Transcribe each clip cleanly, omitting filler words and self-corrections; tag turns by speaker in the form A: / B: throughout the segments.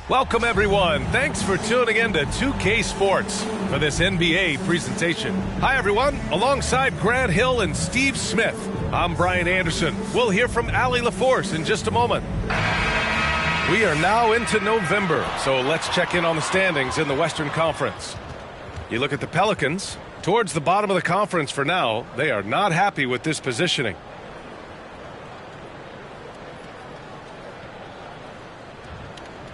A: Welcome, everyone. Thanks for tuning in to 2K Sports for this NBA presentation. Hi, everyone. Alongside Grant Hill and Steve Smith, I'm Brian Anderson. We'll hear from Allie LaForce in just a moment. We are now into November, so let's check in on the standings in the Western Conference. You look at the Pelicans, towards the bottom of the conference for now. They are not happy with this positioning.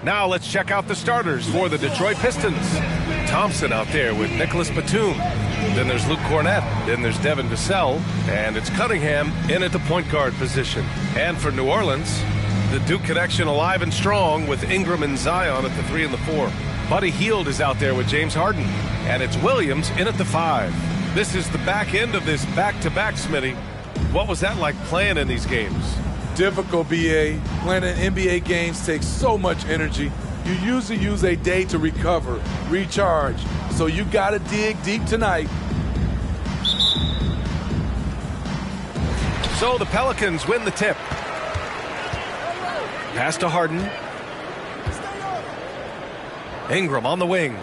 A: Now let's check out the starters for the Detroit Pistons. Thompson out there with Nicholas Batum. Then there's Luke Cornett. Then there's Devin Vassell. And it's Cunningham in at the point guard position. And for New Orleans, the Duke connection alive and strong with Ingram and Zion at the 3 and the 4. Buddy Hield is out there with James Harden. And it's Williams in at the 5. This is the back end of this back-to-back, Smitty. What was that like playing in these games?
B: Difficult, BA. Playing in NBA games takes so much energy. You usually use a day to recover, recharge. So you got to dig deep tonight.
A: So the Pelicans win the tip. Pass to Harden. Ingram on the wing.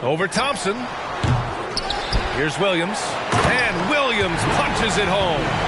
A: Over Thompson. Here's Williams. And Williams punches it home.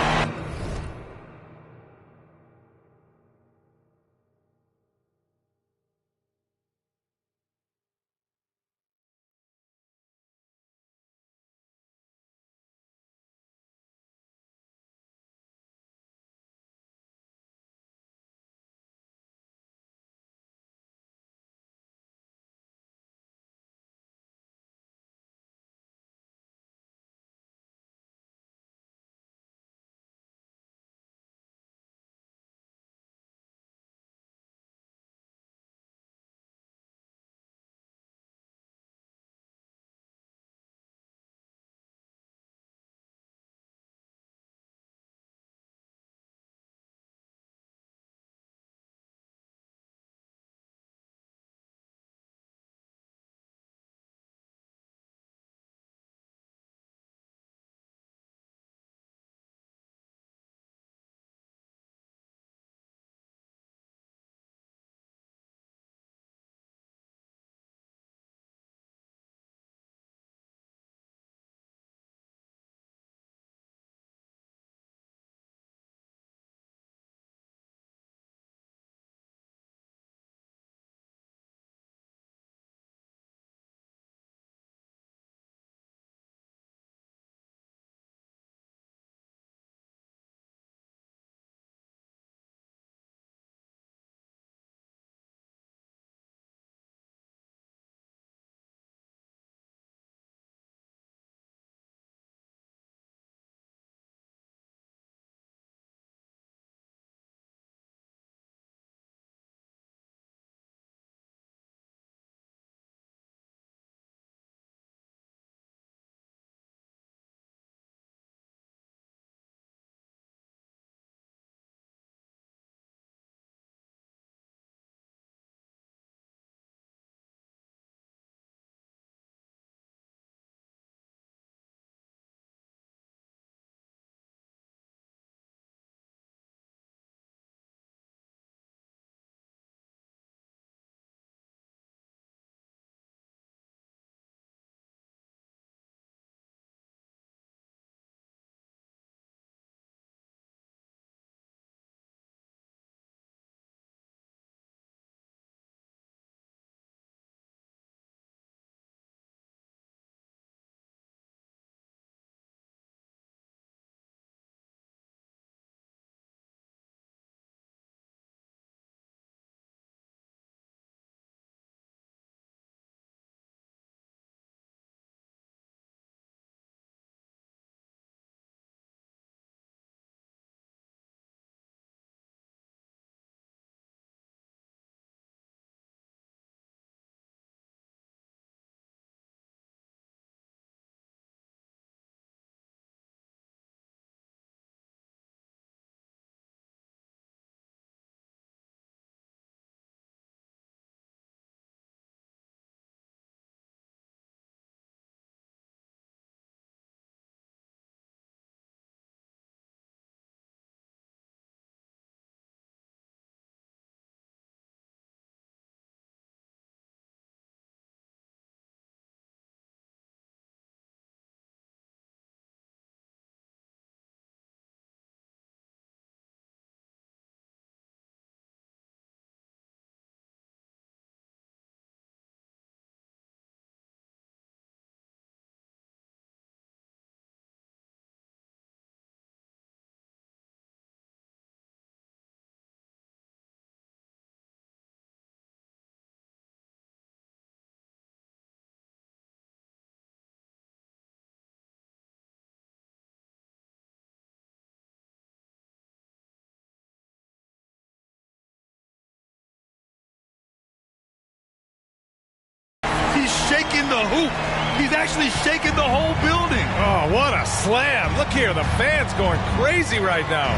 C: shaking the hoop. He's actually shaking the whole building.
A: Oh, what a slam. Look here, the fans going crazy right now.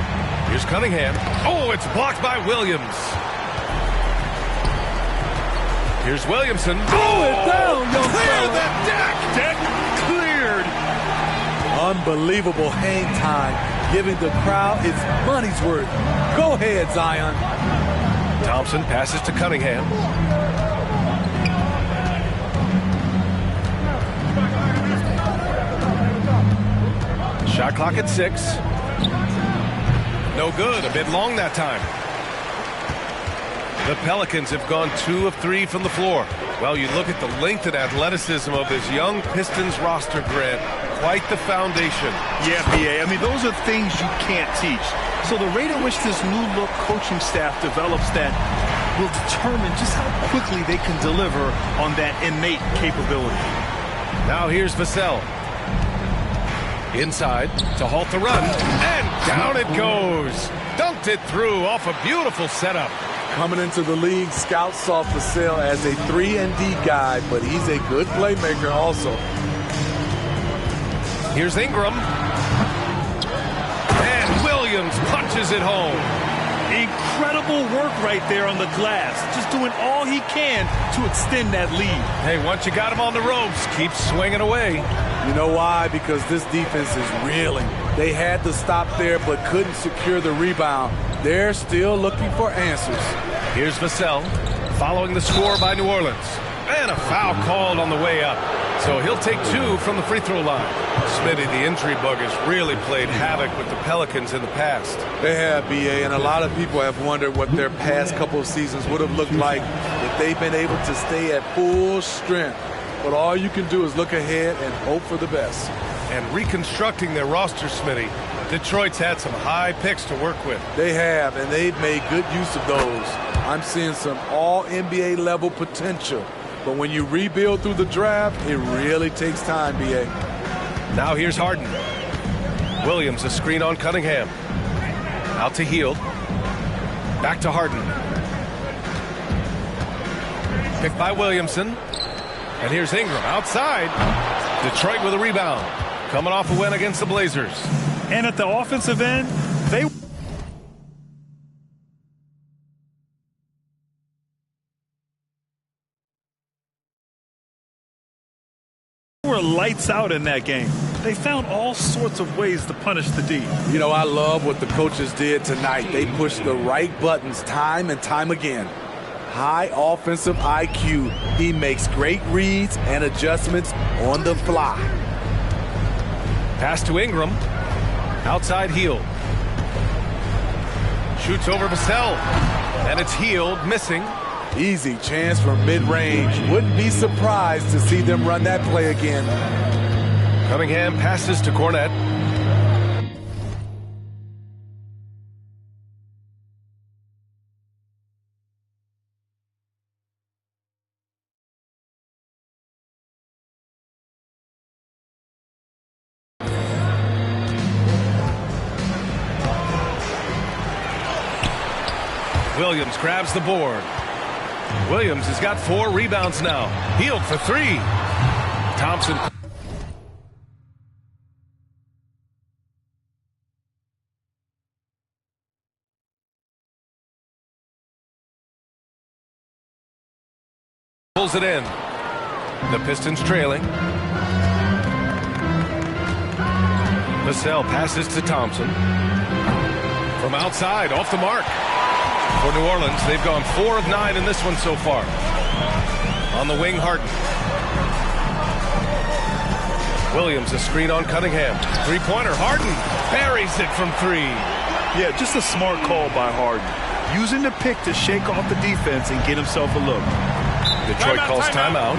A: Here's Cunningham. Oh, it's blocked by Williams. Here's Williamson.
B: Throw it down, young
A: Clear
B: fella.
A: the deck.
C: Deck cleared.
B: Unbelievable hang time, giving the crowd its money's worth. Go ahead, Zion.
A: Thompson passes to Cunningham. Shot clock at 6. No good. A bit long that time. The Pelicans have gone 2 of 3 from the floor. Well, you look at the length and athleticism of this young Pistons roster, Grant. Quite the foundation.
C: Yeah, B.A. I mean, those are things you can't teach. So the rate at which this new look coaching staff develops that will determine just how quickly they can deliver on that innate capability.
A: Now here's Vassell. Inside to halt the run. And down it goes. Dunked it through off a beautiful setup.
B: Coming into the league, scouts saw Vassell as a 3-and-D guy, but he's a good playmaker also.
A: Here's Ingram. And Williams punches it home.
C: Incredible work right there on the glass. Just doing all he can to extend that lead.
A: Hey, once you got him on the ropes, keep swinging away.
B: You know why? Because this defense is reeling. They had to stop there but couldn't secure the rebound. They're still looking for answers.
A: Here's Vassell following the score by New Orleans. And a foul called on the way up. So he'll take 2 from the free throw line. Smitty, the injury bug has really played havoc with the Pelicans in the past.
B: They have, B.A., and a lot of people have wondered what their past couple of seasons would have looked like if they've been able to stay at full strength. But all you can do is look ahead and hope for the best.
A: And reconstructing their roster, Smitty, Detroit's had some high picks to work with.
B: They have, and they've made good use of those. I'm seeing some all-NBA level potential. But when you rebuild through the draft, it really takes time, B.A.
A: Now here's Harden. Williams, a screen on Cunningham. Out to Hield. Back to Harden. Picked by Williamson. And here's Ingram outside. Detroit with a rebound. Coming off a win against the Blazers.
C: And at the offensive end, they were lights out in that game. They found all sorts of ways to punish the D.
B: You know, I love what the coaches did tonight. They pushed the right buttons time and time again. High offensive IQ. He makes great reads and adjustments on the fly.
A: Pass to Ingram. Outside Hield. Shoots over Vassell. And it's Hield missing.
B: Easy chance from mid-range. Wouldn't be surprised to see them run that play again.
A: Cunningham passes to Cornette. Williams grabs the board. Williams has got 4 rebounds now. Hield for 3. Thompson. Pulls it in. The Pistons trailing. Vassell passes to Thompson. From outside, off the mark. For New Orleans, they've gone 4 of 9 in this one so far. On the wing, Harden. Williams, a screen on Cunningham. Three-pointer, Harden buries it from 3.
C: Yeah, just a smart call by Harden. Using the pick to shake off the defense and get himself a look.
A: Detroit calls timeout.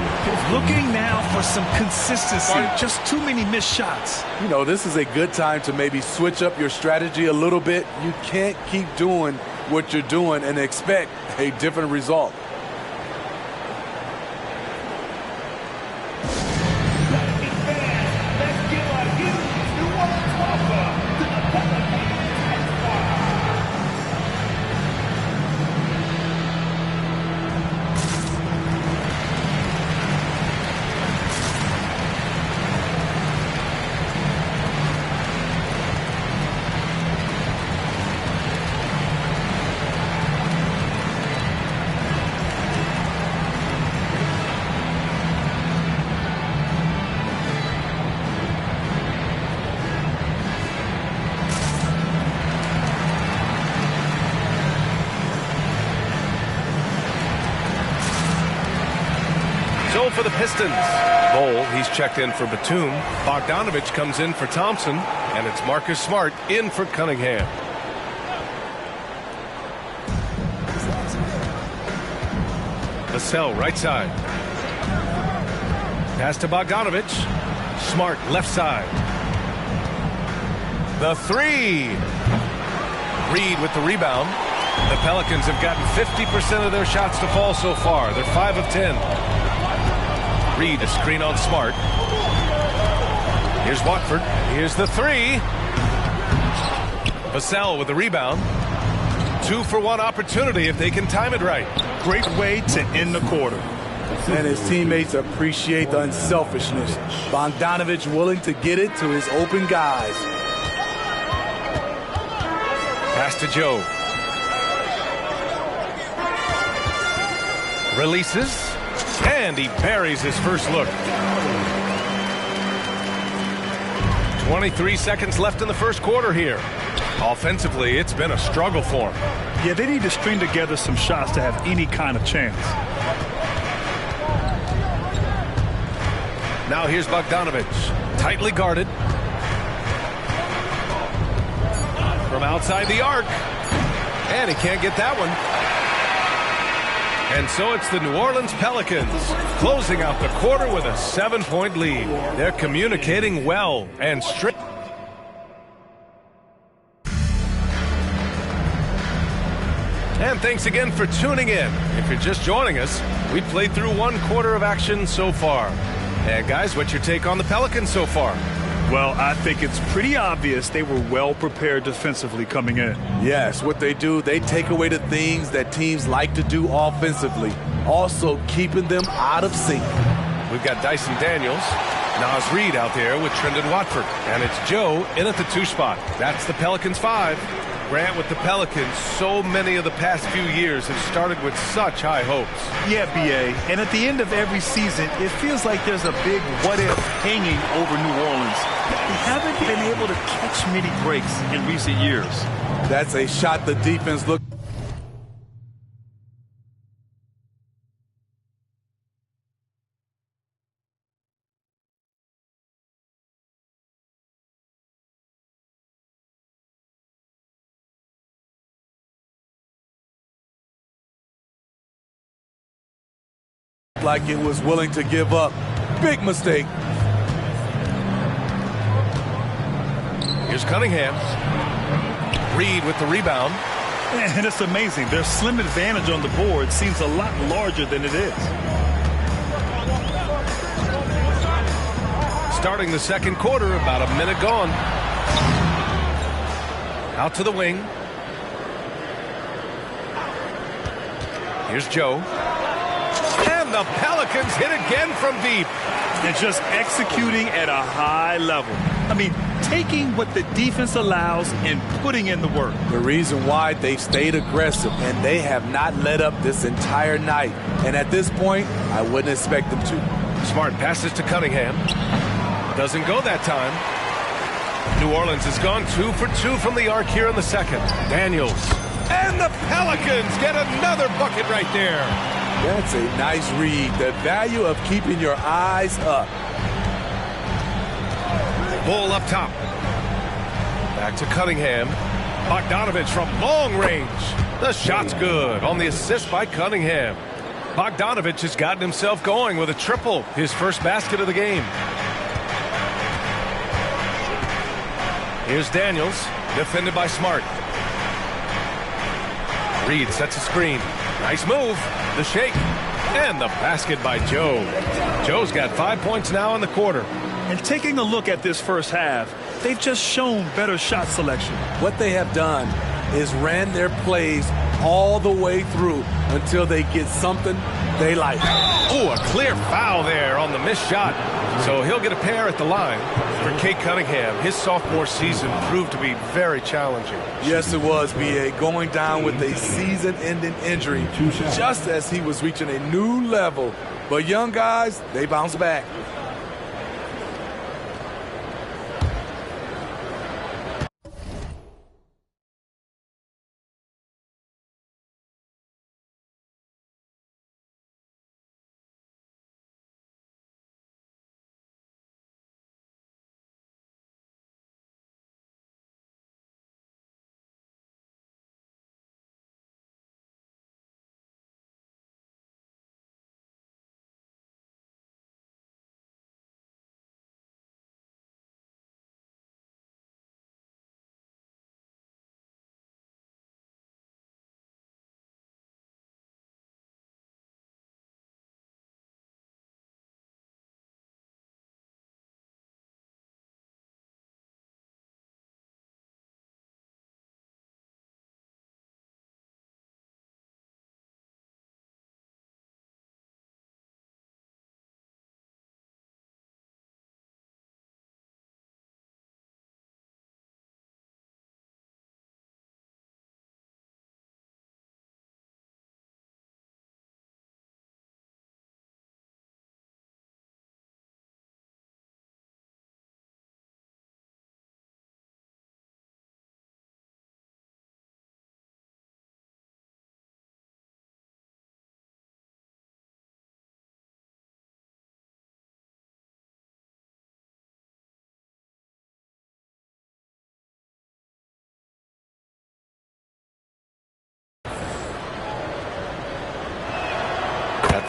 C: Looking now for some consistency. Just too many missed shots.
B: You know, this is a good time to maybe switch up your strategy a little bit. You can't keep doing what you're doing and expect a different result.
A: for the Pistons. Bowl, he's checked in for Batum. Bogdanovich comes in for Thompson. And it's Marcus Smart in for Cunningham. Vassell, right side. Pass to Bogdanovich. Smart, left side. The three. Reed with the rebound. The Pelicans have gotten 50% of their shots to fall so far. They're 5 of 10. Reed, a screen on Smart. Here's Watford. Here's the three. Vassell with the rebound. 2-for-1 opportunity if they can time it right.
C: Great way to end the quarter.
B: And his teammates appreciate the unselfishness. Bogdanovich willing to get it to his open guys.
A: Pass to Joe. Releases. And he buries his first look. 23 seconds left in the first quarter here. Offensively, it's been a struggle for him.
C: Yeah, they need to string together some shots to have any kind of chance.
A: Now here's Bogdanovich. Tightly guarded. From outside the arc. And he can't get that one. And so it's the New Orleans Pelicans closing out the quarter with a 7-point lead. They're communicating well and straight. And thanks again for tuning in. If you're just joining us, we played through 1 quarter of action so far. And guys, what's your take on the Pelicans so far?
C: Well, I think it's pretty obvious they were well prepared defensively coming in.
B: Yes, what they do, they take away the things that teams like to do offensively, also keeping them out of sync.
A: We've got Dyson Daniels, Naz Reid out there with Trendon Watford, and it's Joe in at the 2 spot. That's the Pelicans 5. Grant, with the Pelicans, so many of the past few years have started with such high hopes.
C: Yeah, B.A., and at the end of every season, it feels like there's a big what-if hanging over New Orleans. They haven't been able to catch many breaks in recent years.
B: That's a shot the defense looked. Like it was willing to give up. Big mistake.
A: Here's Cunningham. Reed with the rebound.
C: And it's amazing. Their slim advantage on the board seems a lot larger than it is.
A: Starting the second quarter, about a minute gone. Out to the wing. Here's Joe. And the Pelicans hit again from deep.
C: And just executing at a high level. I mean, taking what the defense allows and putting in the work.
B: The reason why they stayed aggressive, and they have not let up this entire night. And at this point, I wouldn't expect them to.
A: Smart passes to Cunningham. Doesn't go that time. New Orleans has gone 2 for 2 from the arc here in the second. Daniels. And the Pelicans get another bucket right there.
B: That's a nice read. The value of keeping your eyes up.
A: Bull up top. Back to Cunningham. Bogdanovich from long range. The shot's good on the assist by Cunningham. Bogdanovich has gotten himself going with a triple. His first basket of the game. Here's Daniels. Defended by Smart. Reed sets a screen. Nice move. The shake. And the basket by Joe. Joe's got 5 points now in the quarter.
C: And taking a look at this first half, they've just shown better shot selection.
B: What they have done is ran their plays all the way through until they get something they like.
A: Oh, a clear foul there on the missed shot. So he'll get a pair at the line. For Cade Cunningham, his sophomore season proved to be very challenging.
B: Yes, it was, B.A. Going down with a season-ending injury just as he was reaching a new level. But young guys, they bounce back.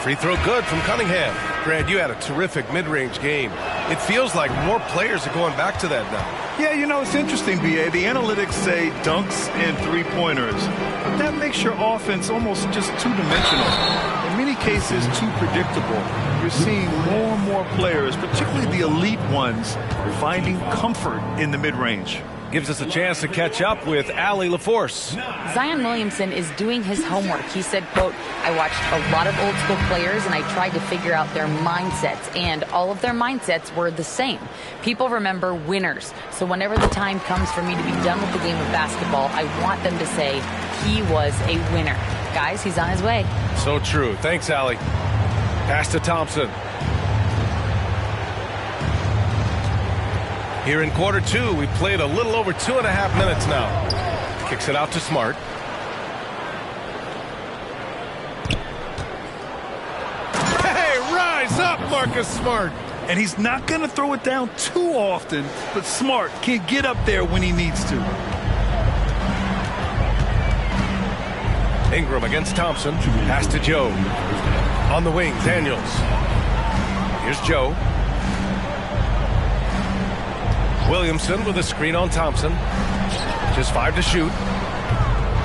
A: Free throw good from Cunningham. Grant, you had a terrific mid-range game. It feels like more players are going back to that now.
C: Yeah, you know, it's interesting, B.A. The analytics say dunks and three-pointers. But that makes your offense almost just two-dimensional. In many cases, too predictable. You're seeing more and more players, particularly the elite ones, finding comfort in the mid-range.
A: Gives us a chance to catch up with Allie LaForce.
D: Zion Williamson is doing his homework. He said, quote, I watched a lot of old school players and I tried to figure out their mindsets, and all of their mindsets were the same. People remember winners. So whenever the time comes for me to be done with the game of basketball, I want them to say he was a winner. Guys, he's on his way.
A: So true. Thanks, Allie. Pass to Thompson. Here in quarter two, we played a little over 2.5 minutes now. Kicks it out to Smart. Hey, rise up, Marcus Smart.
C: And he's not going to throw it down too often, but Smart can get up there when he needs to.
A: Ingram against Thompson. Pass to Joe. On the wing, Daniels. Here's Joe. Williamson with a screen on Thompson. Just 5 to shoot.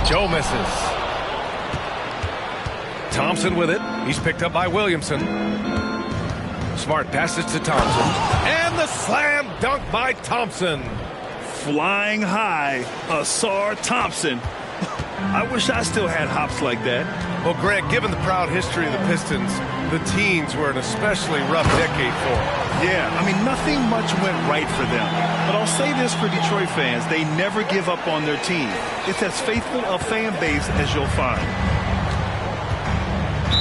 A: Joe misses. Thompson with it. He's picked up by Williamson. Smart passes to Thompson. And the slam dunk by Thompson.
C: Flying high, Asar Thompson. I wish I still had hops like that.
A: Well, Greg, given the proud history of the Pistons, the teens were an especially rough decade for them.
C: Yeah, I mean, nothing much went right for them. But I'll say this for Detroit fans, they never give up on their team. It's as faithful a fan base as you'll find.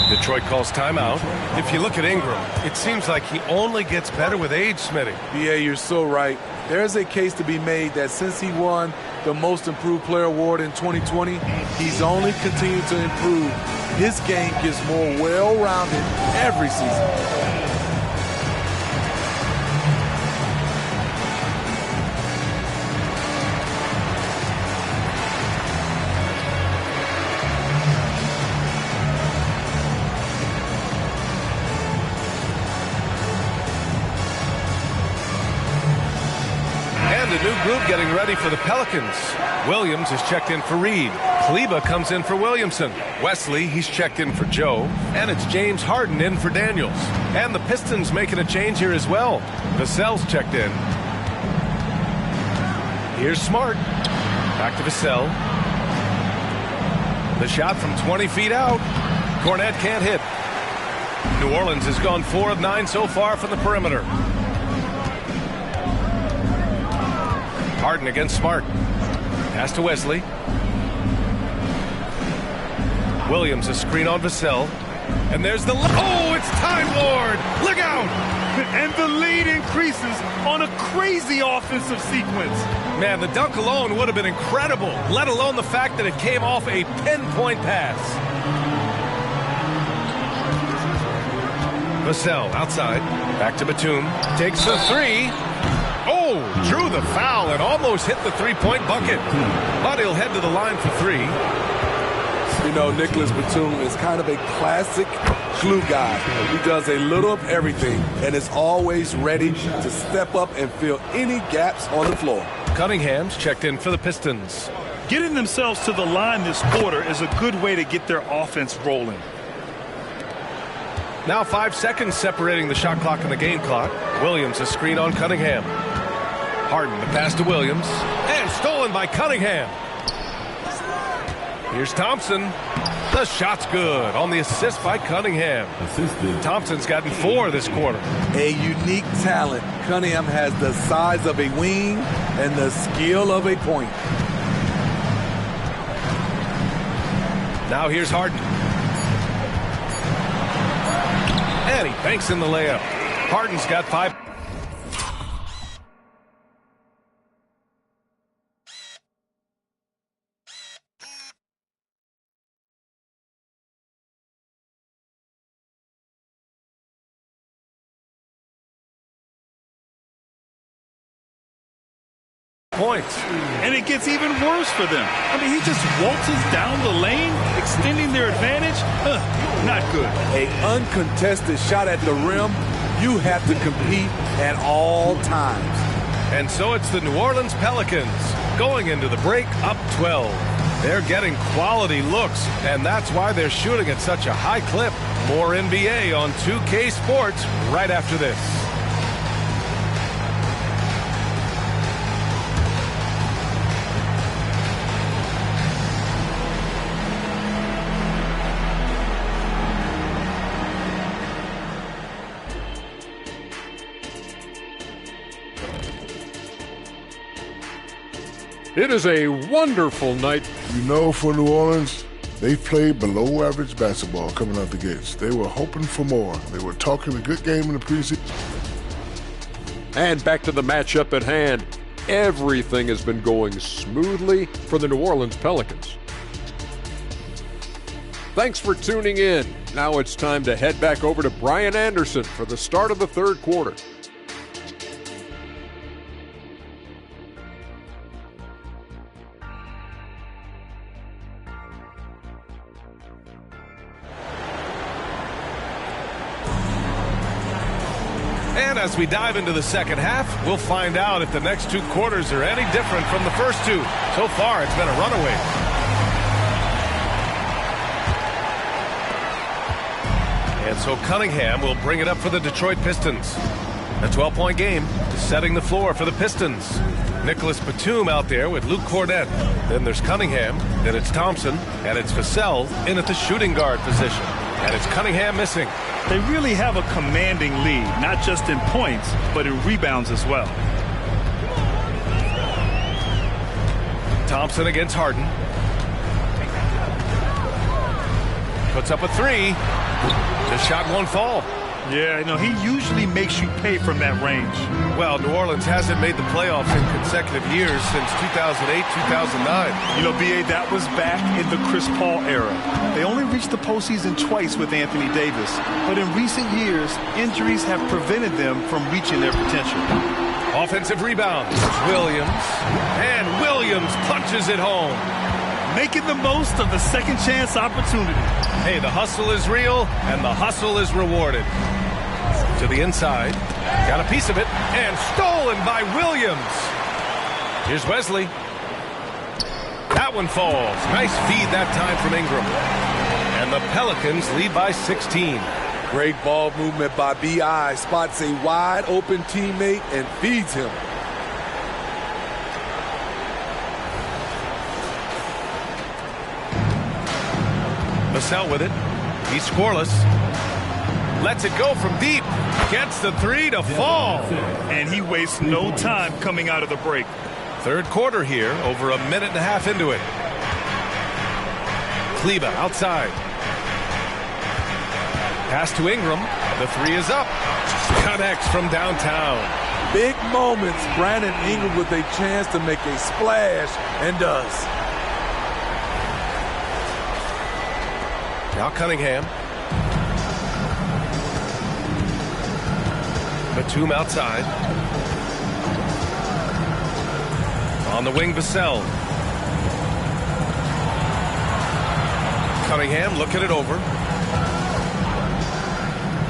A: Detroit calls timeout. If you look at Ingram, it seems like he only gets better with age, Smitty.
B: Yeah, you're so right. There's a case to be made that since he won the Most Improved Player Award in 2020, he's only continued to improve. His game gets more well-rounded every season.
A: A new group getting ready for the Pelicans. Williams is checked in for Reed. Kleba comes in for Williamson. Wesley, he's checked in for Joe. And it's James Harden in for Daniels. And the Pistons making a change here as well. Vassell's checked in. Here's Smart. Back to Vassell. The shot from 20 feet out. Cornette can't hit. New Orleans has gone 4 of 9 so far from the perimeter. Harden against Smart. Pass to Wesley. Williams a screen on Vassell. And there's the... Oh, it's Time Lord! Look out!
C: And the lead increases on a crazy offensive sequence.
A: Man, the dunk alone would have been incredible, let alone the fact that it came off a pinpoint pass. Vassell outside. Back to Batum. Takes the three. Oh, drew the foul and almost hit the three-point bucket. But he'll head to the line for three.
B: You know, Nicholas Batum is kind of a classic glue guy. He does a little of everything and is always ready to step up and fill any gaps on the floor.
A: Cunningham's checked in for the Pistons.
C: Getting themselves to the line this quarter is a good way to get their offense rolling.
A: Now 5 seconds separating the shot clock and the game clock. Williams a screen on Cunningham. Harden the pass to Williams. And stolen by Cunningham. Here's Thompson. The shot's good on the assist by Cunningham. Thompson's gotten 4 this quarter.
B: A unique talent. Cunningham has the size of a wing and the skill of a point.
A: Now here's Harden. And he banks in the layup. Harden's got 5. points.
C: And it gets even worse for them. I mean, he just waltzes down the lane, extending their advantage. Not good.
B: An uncontested shot at the rim. You have to compete at all times.
A: And so it's the New Orleans Pelicans going into the break up 12. They're getting quality looks, and that's why they're shooting at such a high clip. More NBA on 2K Sports right after this.
E: It is a wonderful night.
F: You know, for New Orleans, they played below average basketball coming out the gates. They were hoping for more. They were talking a good game in the preseason.
E: And back to the matchup at hand. Everything has been going smoothly for the New Orleans Pelicans. Thanks for tuning in. Now it's time to head back over to Brian Anderson for the start of the third quarter.
A: And as we dive into the second half, we'll find out if the next two quarters are any different from the first two. So far, it's been a runaway. And so Cunningham will bring it up for the Detroit Pistons. A 12-point game, setting the floor for the Pistons. Nicholas Batum out there with Luke Cornett. Then there's Cunningham, then it's Thompson, and it's Vassell in at the shooting guard position. And it's Cunningham missing.
C: They really have a commanding lead, not just in points, but in rebounds as well.
A: Thompson against Harden. Puts up a three. The shot won't fall.
C: Yeah, he usually makes you pay from that range.
A: Well, New Orleans hasn't made the playoffs in consecutive years since 2008, 2009.
C: B.A., that was back in the Chris Paul era. They only reached the postseason twice with Anthony Davis. But in recent years, injuries have prevented them from reaching their potential.
A: Offensive rebound. Williams. And Williams punches it home.
C: Making the most of the second chance opportunity.
A: Hey, the hustle is real, and the hustle is rewarded. To the inside. Got a piece of it. And stolen by Williams. Here's Wesley. That one falls. Nice feed that time from Ingram. And the Pelicans lead by 16.
B: Great ball movement by B.I. Spots a wide open teammate and feeds him.
A: Vassell with it. He's scoreless. Lets it go from deep. Gets the three to fall.
C: And he wastes no time coming out of the break.
A: Third quarter here, over a minute and a half into it. Kleba outside. Pass to Ingram. The three is up. Connects from downtown.
B: Big moments. Brandon Ingram with a chance to make a splash, and does.
A: Now Cunningham. Batum outside. On the wing, Vassell. Cunningham looking it over.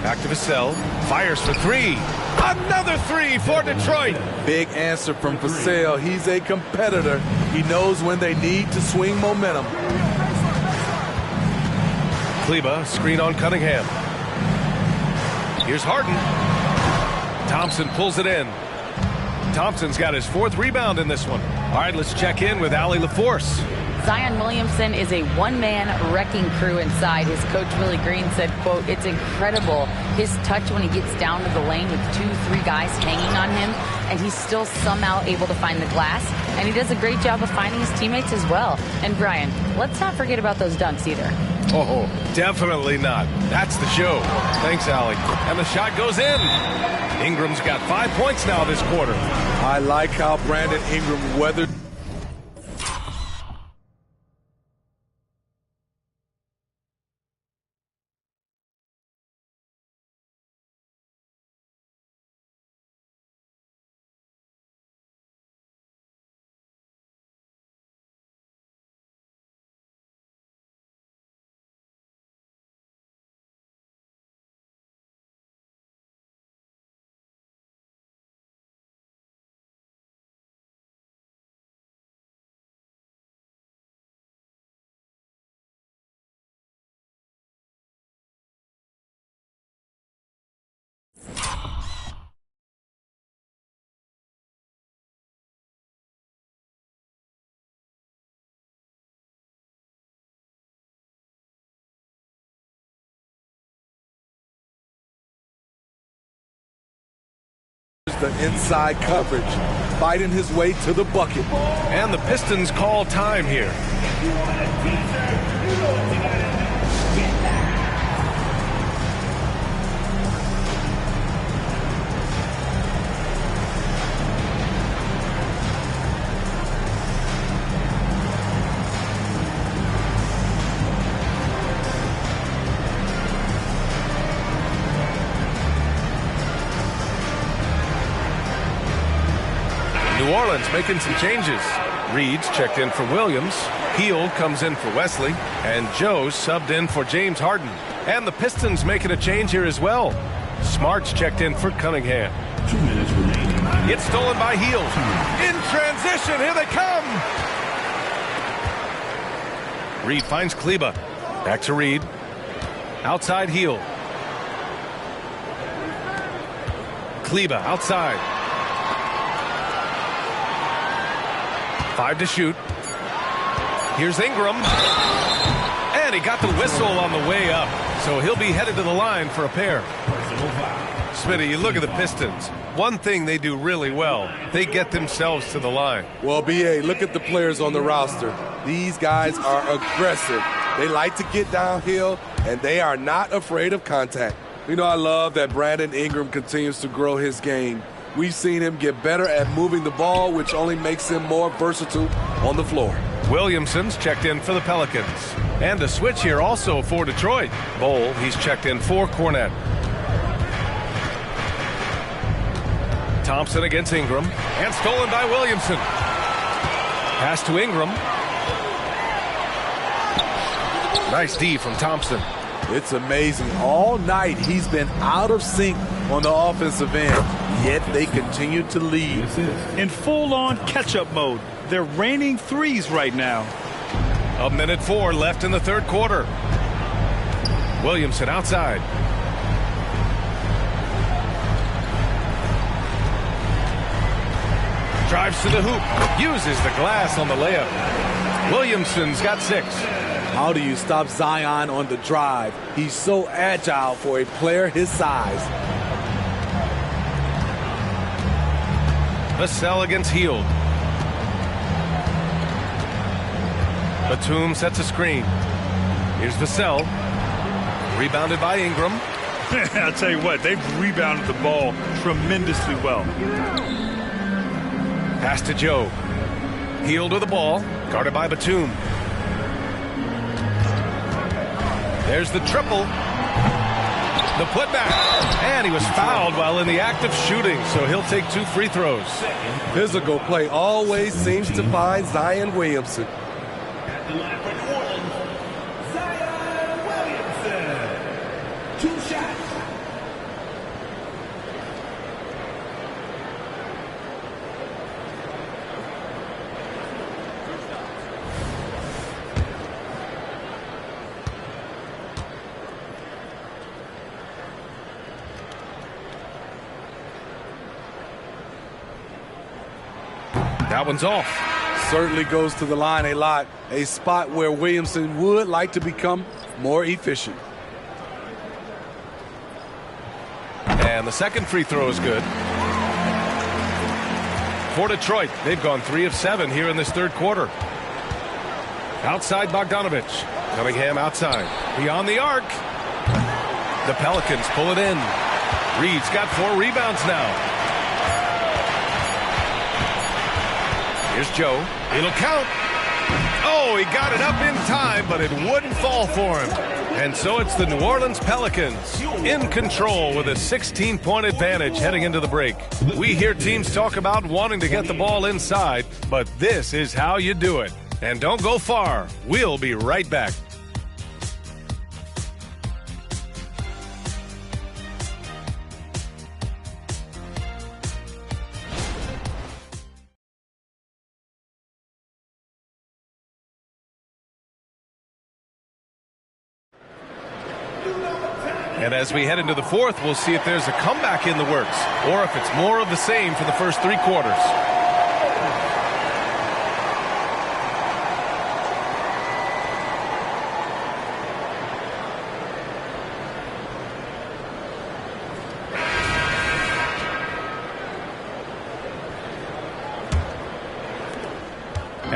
A: Back to Vassell. Fires for three. Another three for Detroit.
B: Big answer from Vassell. He's a competitor. He knows when they need to swing momentum.
A: Kleba, screen on Cunningham. Here's Harden. Thompson pulls it in. Thompson's got his fourth rebound in this one. All right, let's check in with Allie LaForce.
D: Zion Williamson is a one-man wrecking crew inside. His coach, Willie Green, said, quote, "It's incredible his touch when he gets down to the lane with 2-3 guys hanging on him, and he's still somehow able to find the glass, and he does a great job of finding his teammates as well." And Brian, let's not forget about those dunks either.
A: Oh, definitely not. That's the show. Thanks, Allie. And the shot goes in. Ingram's got 5 points now this quarter.
B: I like how Brandon Ingram weathered the inside coverage, fighting his way to the bucket.
A: And the Pistons call time here. New Orleans making some changes. Reed's checked in for Williams. Hield comes in for Wesley. And Joe subbed in for James Harden. And the Pistons making a change here as well. Smart's checked in for Cunningham.
G: 2 minutes remaining.
A: It's stolen by Hield. In transition, here they come. Reed finds Kleba. Back to Reed. Outside Hield. Kleba outside. 5 to shoot. Here's Ingram. And he got the whistle on the way up. So he'll be headed to the line for a pair. Smitty, you look at the Pistons. One thing they do really well, they get themselves to the line.
B: Well, B.A., look at the players on the roster. These guys are aggressive. They like to get downhill, and they are not afraid of contact. You know, I love that Brandon Ingram continues to grow his game. We've seen him get better at moving the ball, which only makes him more versatile on the floor.
A: Williamson's checked in for the Pelicans. And a switch here also for Detroit. Bowl, he's checked in for Cornette. Thompson against Ingram. And stolen by Williamson. Pass to Ingram. Nice D from Thompson.
B: It's amazing. All night he's been out of sync on the offensive end, yet they continue to lead.
C: In full-on catch-up mode. They're raining threes right now.
A: 1:04 left in the third quarter. Williamson outside. Drives to the hoop. Uses the glass on the layup. Williamson's got 6.
B: How do you stop Zion on the drive? He's so agile for a player his size.
A: Vassell against Hield. Batum sets a screen. Here's Vassell. Rebounded by Ingram.
C: I'll tell you what, they've rebounded the ball tremendously well.
A: Pass to Joe. Hield with the ball. Guarded by Batum. There's the triple. The putback. And he was fouled while in the act of shooting, so he'll take 2 free throws.
B: Physical play always seems to find Zion Williamson.
G: At the line for New Orleans, Zion Williamson. 2 shots.
A: That one's off.
B: Certainly goes to the line a lot. A spot where Williamson would like to become more efficient.
A: And the second free throw is good. For Detroit, they've gone 3 of 7 here in this third quarter. Outside Bogdanovich. Cunningham outside. Beyond the arc. The Pelicans pull it in. Reed's got 4 rebounds now. Here's Joe. It'll count. Oh, he got it up in time, but it wouldn't fall for him. And so it's the New Orleans Pelicans in control with a 16-point advantage heading into the break. We hear teams talk about wanting to get the ball inside, but this is how you do it. And don't go far. We'll be right back. And as we head into the fourth, we'll see if there's a comeback in the works or if it's more of the same for the first 3 quarters.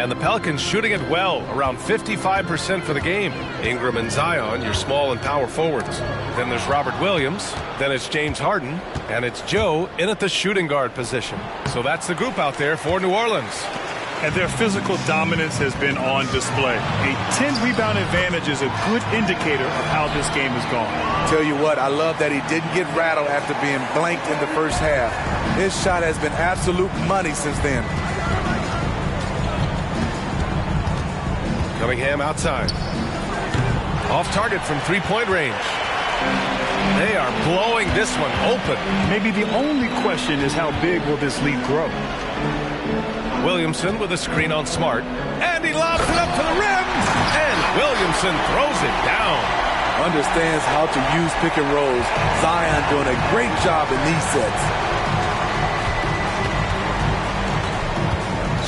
A: And the Pelicans shooting it well, around 55% for the game. Ingram and Zion, your small and power forwards. Then there's Robert Williams. Then it's James Harden. And it's Joe in at the shooting guard position. So that's the group out there for New Orleans.
C: And their physical dominance has been on display. A 10-rebound advantage is a good indicator of how this game has gone.
B: Tell you what, I love that he didn't get rattled after being blanked in the first half. His shot has been absolute money since then.
A: Cunningham outside. Off target from three-point range. They are blowing this one open.
C: Maybe the only question is how big will this lead grow?
A: Williamson with a screen on Smart. And he lobs it up to the rim. And Williamson throws it down.
B: Understands how to use pick and rolls. Zion doing a great job in these sets.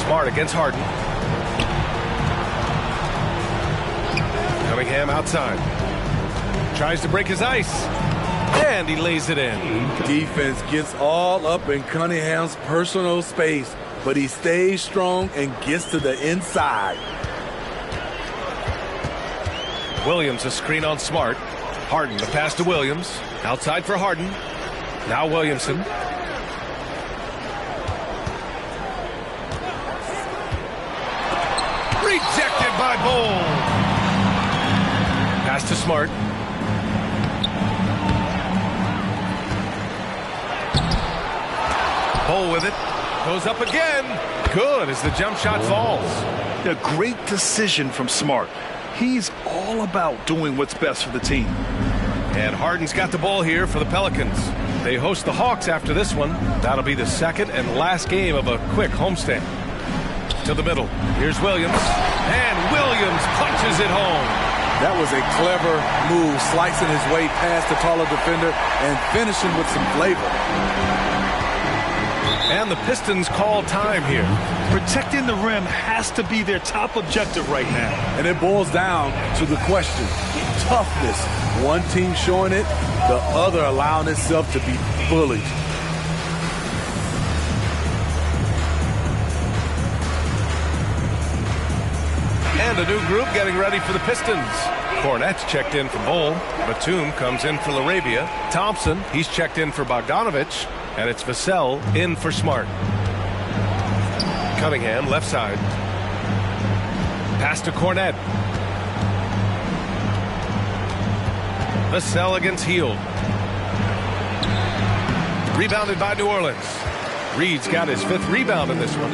A: Smart against Harden. Cunningham outside. Tries to break his ice. And he lays it in.
B: Defense gets all up in Cunningham's personal space, but he stays strong and gets to the inside.
A: Williams a screen on Smart. Harden the pass to Williams. Outside for Harden. Now Williamson. Rejected by Bull. Pass to Smart. Bull with it. Goes up again. Good as the jump shot falls.
C: A great decision from Smart. He's all about doing what's best for the team.
A: And Harden's got the ball here for the Pelicans. They host the Hawks after this one. That'll be the second and last game of a quick homestand. To the middle. Here's Williams. And Williams punches it home.
B: That was a clever move, slicing his way past the taller defender and finishing with some flavor.
A: And the Pistons call time here.
C: Protecting the rim has to be their top objective right now.
B: And it boils down to the question. Toughness. One team showing it, the other allowing itself to be bullied.
A: And a new group getting ready for the Pistons. Cornette's checked in for Bull. Batum comes in for Larabia. Thompson, he's checked in for Bogdanovich. And it's Vassell in for Smart. Cunningham, left side. Pass to Cornette. Vassell against Hield. Rebounded by New Orleans. Reed's got his 5th rebound in this one.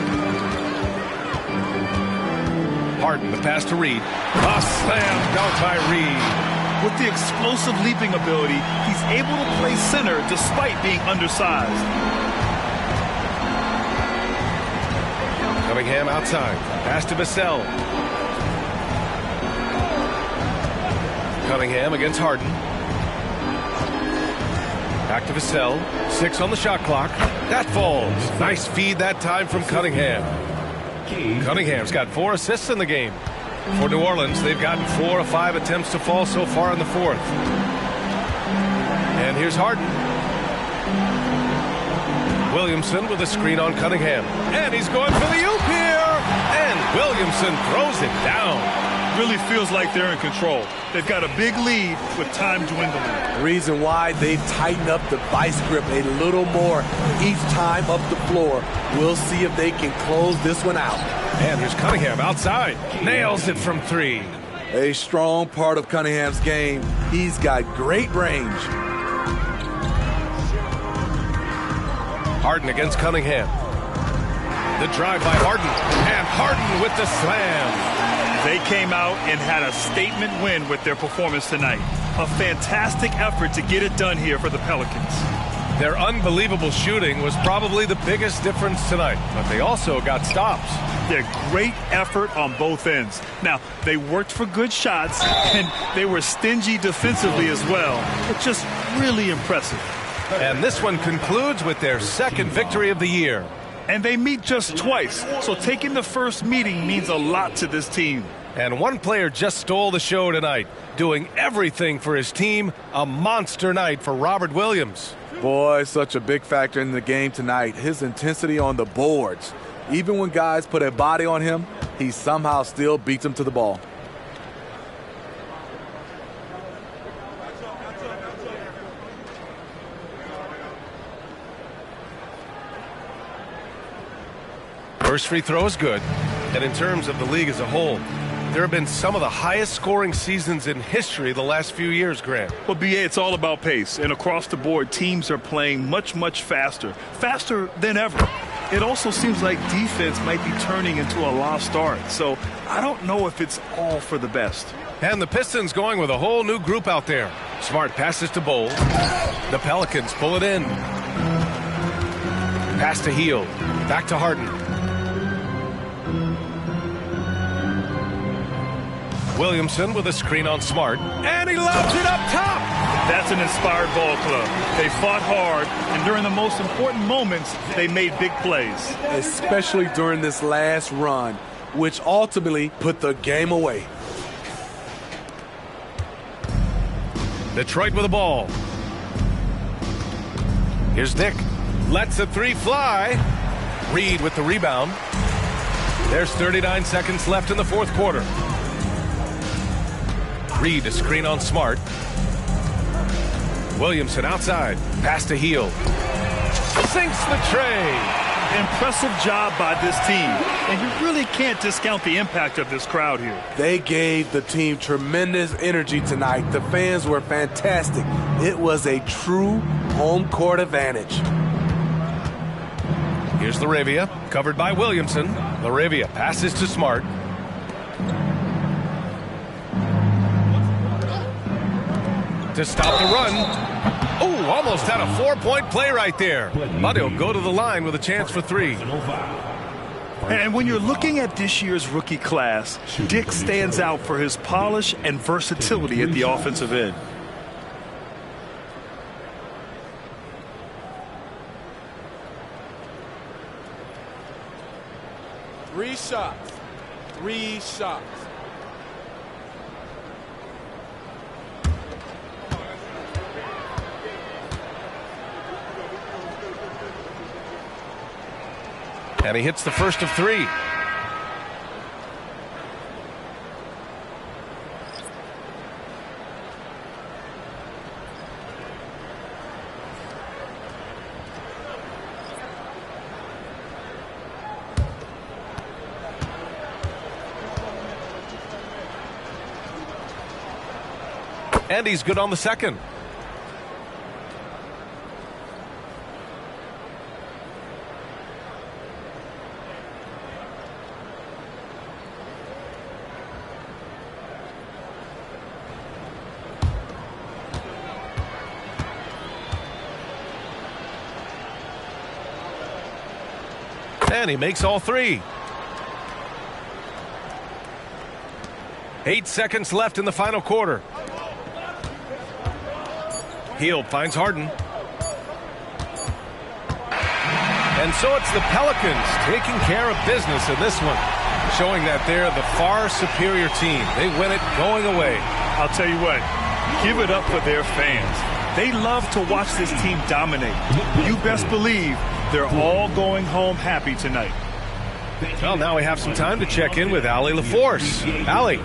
A: Harden, the pass to Reed. A slam dunk by Reed.
C: With the explosive leaping ability, he's able to play center despite being undersized.
A: Cunningham outside. Pass to Vassell. Cunningham against Harden. Back to Vassell. 6 on the shot clock. That falls. Nice feed that time from Cunningham. Cunningham's got 4 assists in the game. For New Orleans, they've gotten 4 of 5 attempts to fall so far in the 4th. And here's Harden. Williamson with a screen on Cunningham. And he's going for the oop here. And Williamson throws it down.
C: Really feels like they're in control. They've got a big lead with time dwindling.
B: The reason why they've tightened up the vice grip a little more each time up the floor. We'll see if they can close this one out.
A: And here's Cunningham outside. Nails it from 3.
B: A strong part of Cunningham's game. He's got great range.
A: Harden against Cunningham. The drive by Harden. And Harden with the slam.
C: They came out and had a statement win with their performance tonight. A fantastic effort to get it done here for the Pelicans.
A: Their unbelievable shooting was probably the biggest difference tonight, but they also got stops.
C: Their great effort on both ends. Now, they worked for good shots, and they were stingy defensively as well. It's just really impressive.
A: And this one concludes with their 2nd victory of the year.
C: And they meet just twice, so taking the first meeting means a lot to this team.
A: And one player just stole the show tonight, doing everything for his team. A monster night for Robert Williams.
B: Boy, such a big factor in the game tonight. His intensity on the boards. Even when guys put a body on him, he somehow still beats him to the ball.
A: First free throw is good. And in terms of the league as a whole, there have been some of the highest scoring seasons in history the last few years, Grant.
C: Well, BA, it's all about pace. And across the board, teams are playing much, much faster. Faster than ever. It also seems like defense might be turning into a lost art. So I don't know if it's all for the best.
A: And the Pistons going with a whole new group out there. Smart passes to Bowl. The Pelicans pull it in. Pass to Hield. Back to Harden. Williamson with a screen on Smart. And he lobs it up top.
C: That's an inspired ball club. They fought hard, and during the most important moments, they made big plays.
B: Especially during this last run, which ultimately put the game away.
A: Detroit with the ball. Here's Nick. Lets the three fly. Reed with the rebound. There's 39 seconds left in the fourth quarter. Reed a screen on Smart. Williamson outside. Pass to Hield. Sinks the tray.
C: Impressive job by this team. And you really can't discount the impact of this crowd here.
B: They gave the team tremendous energy tonight. The fans were fantastic. It was a true home court advantage.
A: Here's Laravia, covered by Williamson. Laravia passes to Smart. To stop the run. Oh, almost had a 4-point play right there. But he'll go to the line with a chance for three.
C: And when you're looking at this year's rookie class, Dick stands out for his polish and versatility at the offensive end.
B: Three shots.
A: And he hits the first of three. And he's good on the second. And he makes all three. 8 seconds left in the final quarter. Hield finds Harden. And so it's the Pelicans taking care of business in this one, showing that they're the far superior team. They win it going away.
C: I'll tell you what, give it up for their fans. They love to watch this team dominate. You best believe they're all going home happy tonight.
A: Well, now we have some time to check in with Allie LaForce. Allie.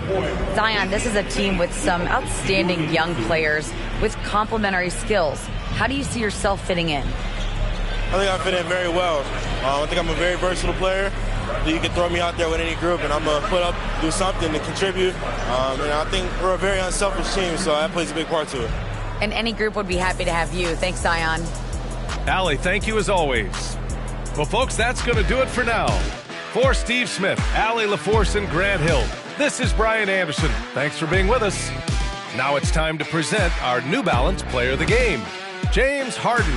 D: Zion, this is a team with some outstanding young players with complementary skills. How do you see yourself fitting in?
H: I think I fit in very well. I think I'm a very versatile player. You can throw me out there with any group, and I'm going to put up, do something to contribute. And I think we're a very unselfish team, so that plays a big part to it.
D: And any group would be happy to have you. Thanks, Zion.
A: Allie, thank you as always. Well, folks, that's going to do it for now. For Steve Smith, Allie LaForce, and Grant Hill, this is Brian Anderson. Thanks for being with us. Now it's time to present our New Balance Player of the Game, James Harden.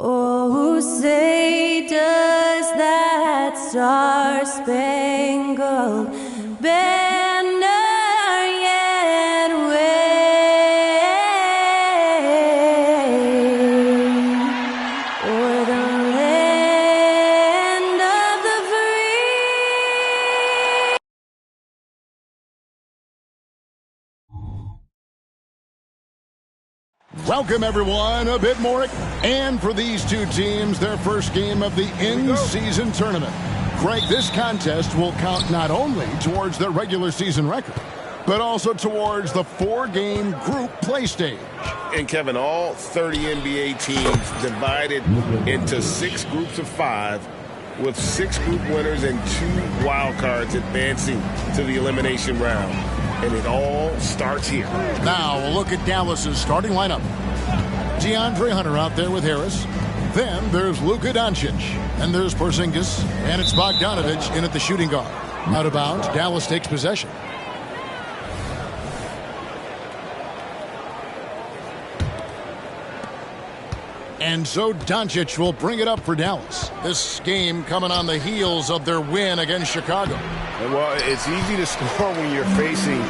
I: Oh, say does that star-spangled banner yet wave o'er the land of the free?
J: Welcome, everyone. A bit more. And for these two teams, their first game of the in-season tournament. Greg, this contest will count not only towards their regular season record, but also towards the 4-game group play stage.
K: And, Kevin, all 30 NBA teams divided into 6 groups of 5, with 6 group winners and 2 wild cards advancing to the elimination round. And it all starts here.
J: Now we'll look at Dallas's starting lineup. DeAndre Hunter out there with Harris. Then there's Luka Doncic. And there's Porzingis. And it's Bogdanović in at the shooting guard. Out of bounds, Dallas takes possession. And so Doncic will bring it up for Dallas. This game coming on the heels of their win against Chicago.
K: Well, it's easy to score when you're facing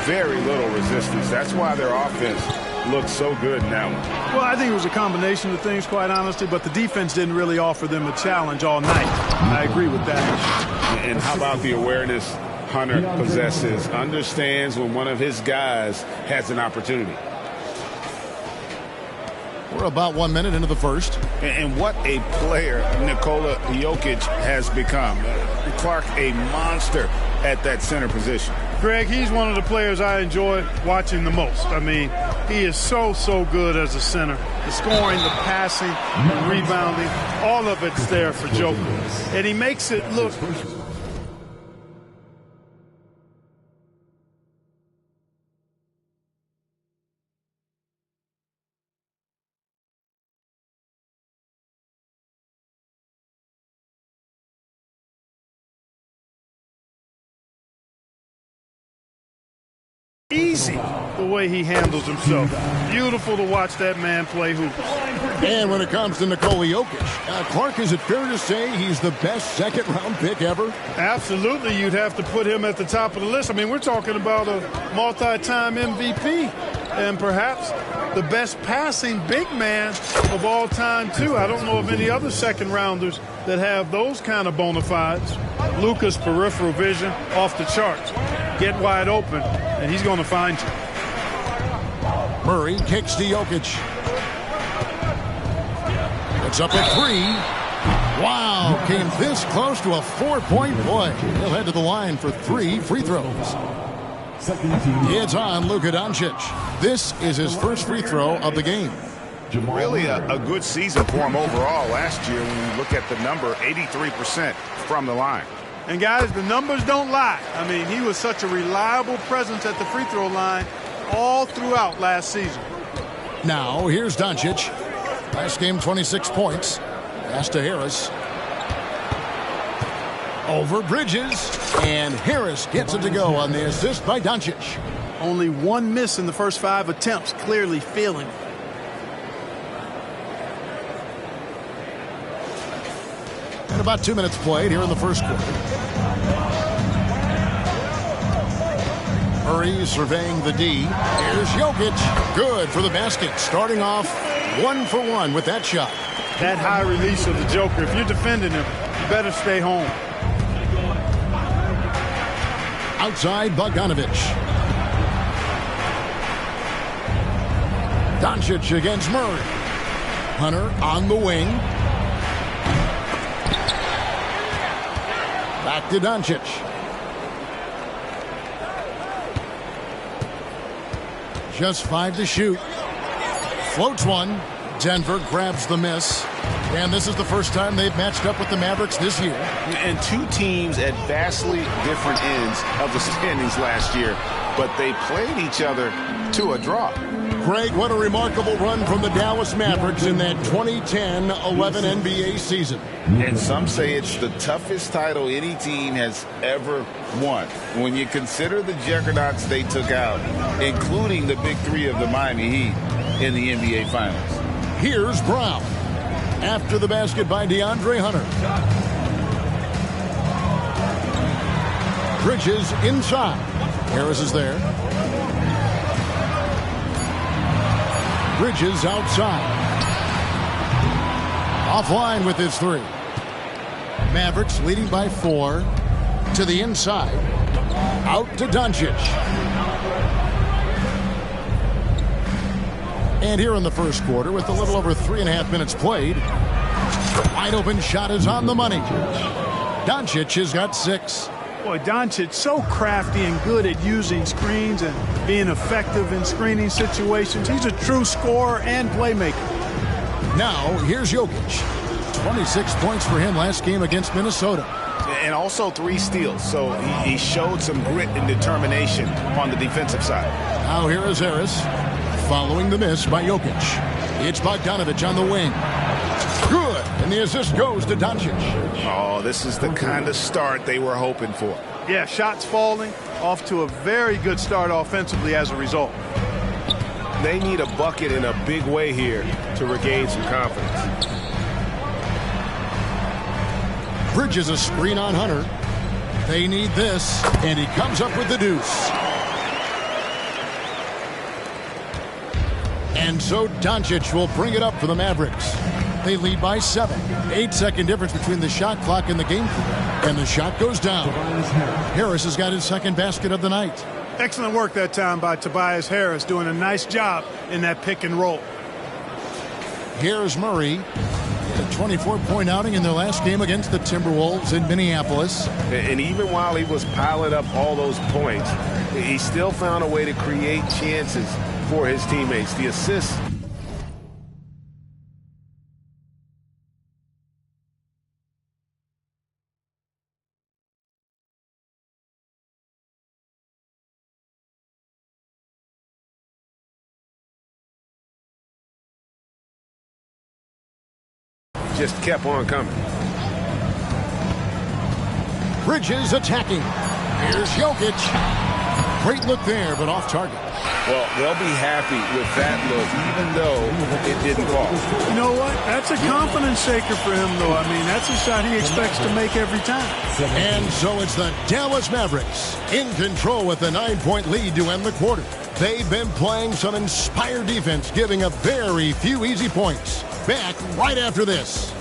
K: very little resistance. That's why their offense looks so good in that one.
C: Well, I think it was a combination of things, quite honestly, but the defense didn't really offer them a challenge all night. I agree with that.
K: And how about the awareness Hunter possesses? Understands when one of his guys has an opportunity.
J: We're about 1 minute into the first.
K: And what a player Nikola Jokic has become. Clark, a monster at that center position.
C: Greg, he's one of the players I enjoy watching the most. I mean, he is so good as a center. The scoring, the passing, the rebounding, all of it's there for Joker. And he makes it look easy the way he handles himself. Beautiful to watch that man play hoop.
J: And when it comes to Nikola Jokic, Clark, is it fair to say he's the best second-round pick ever?
C: Absolutely. You'd have to put him at the top of the list. I mean, we're talking about a multi-time MVP and perhaps the best passing big man of all time, too. I don't know of any other second-rounders that have those kind of bona fides. Luka's peripheral vision off the charts. Get wide open, and he's going to find you.
J: Murray kicks to Jokic. It's up at 3. Wow, came this close to a 4-point play. He'll head to the line for 3 free throws. It's on Luka Doncic. This is his first free throw of the game.
K: Really a good season for him overall last year when you look at the number, 83% from the line.
C: And, guys, the numbers don't lie. I mean, he was such a reliable presence at the free throw line all throughout last season.
J: Now, here's Doncic. Last game, 26 points. Pass to Harris. Over Bridges. And Harris gets it to go on the assist by Doncic.
C: Only 1 miss in the first 5 attempts, clearly feeling it.
J: And about 2 minutes played here in the first quarter. Murray surveying the D. Here's Jokic. Good for the basket. Starting off 1 for 1 with that shot.
C: That high release of the Joker, if you're defending him, you better stay home.
J: Outside Bogdanović. Doncic against Murray. Hunter on the wing. Back to Doncic. Just 5 to shoot. Floats one. Denver grabs the miss. And this is the first time they've matched up with the Mavericks this year.
K: And 2 teams at vastly different ends of the standings last year, but they played each other to a draw.
J: Greg, what a remarkable run from the Dallas Mavericks in that 2010-11 NBA season.
K: And some say it's the toughest title any team has ever won. When you consider the juggernauts they took out, including the big 3 of the Miami Heat in the NBA Finals.
J: Here's Brown. After the basket by DeAndre Hunter. Bridges inside. Harris is there. Bridges outside. Offline with his three. Mavericks leading by 4. To the inside. Out to Doncic. And here in the first quarter, with a little over 3.5 minutes played, wide open shot is on the money. Doncic has got 6.
C: Boy, Doncic so crafty and good at using screens and being effective in screening situations. He's a true scorer and playmaker.
J: Now, here's Jokic. 26 points for him last game against Minnesota.
L: And also 3 steals, so he showed some grit and determination on the defensive side.
J: Now here is Harris, following the miss by Jokic. It's Bogdanovic on the wing. Good, and the assist goes to Doncic.
L: Oh, this is the kind of start they were hoping for.
C: Yeah, shots falling, off to a very good start offensively as a result.
A: They need a bucket in a big way here to regain some confidence.
J: Bridges a screen on Hunter. They need this, and he comes up with the deuce. And so Doncic will bring it up for the Mavericks. They lead by 7. 8-second difference between the shot clock and the game clock. And the shot goes down. Harris has got his second basket of the night.
C: Excellent work that time by Tobias Harris, doing a nice job in that pick and roll.
J: Here's Murray. A 24-point outing in their last game against the Timberwolves in Minneapolis.
A: And even while he was piling up all those points, he still found a way to create chances for his teammates. The assists. Just kept on coming.
J: Bridges attacking. Here's Jokic. Great look there, but off target.
A: Well, they'll be happy with that look, even though it didn't fall.
C: You know what? That's a confidence shaker for him, though. I mean, that's a shot he expects to make every time.
J: And so it's the Dallas Mavericks in control with a 9-point lead to end the quarter. They've been playing some inspired defense, giving up very few easy points. Back right after this.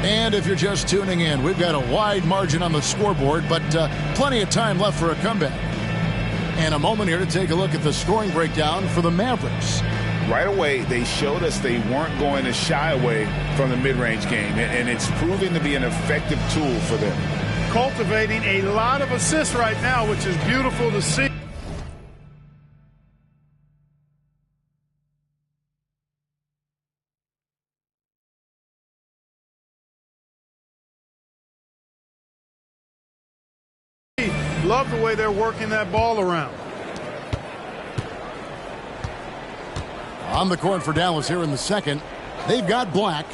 J: And if you're just tuning in, we've got a wide margin on the scoreboard, but plenty of time left for a comeback. And a moment here to take a look at the scoring breakdown for the Mavericks.
L: Right away, they showed us they weren't going to shy away from the mid-range game, and it's proving to be an effective tool for them.
C: Cultivating a lot of assists right now, which is beautiful to see. Love the way they're working that ball around.
J: On the court for Dallas here in the second, they've got Black.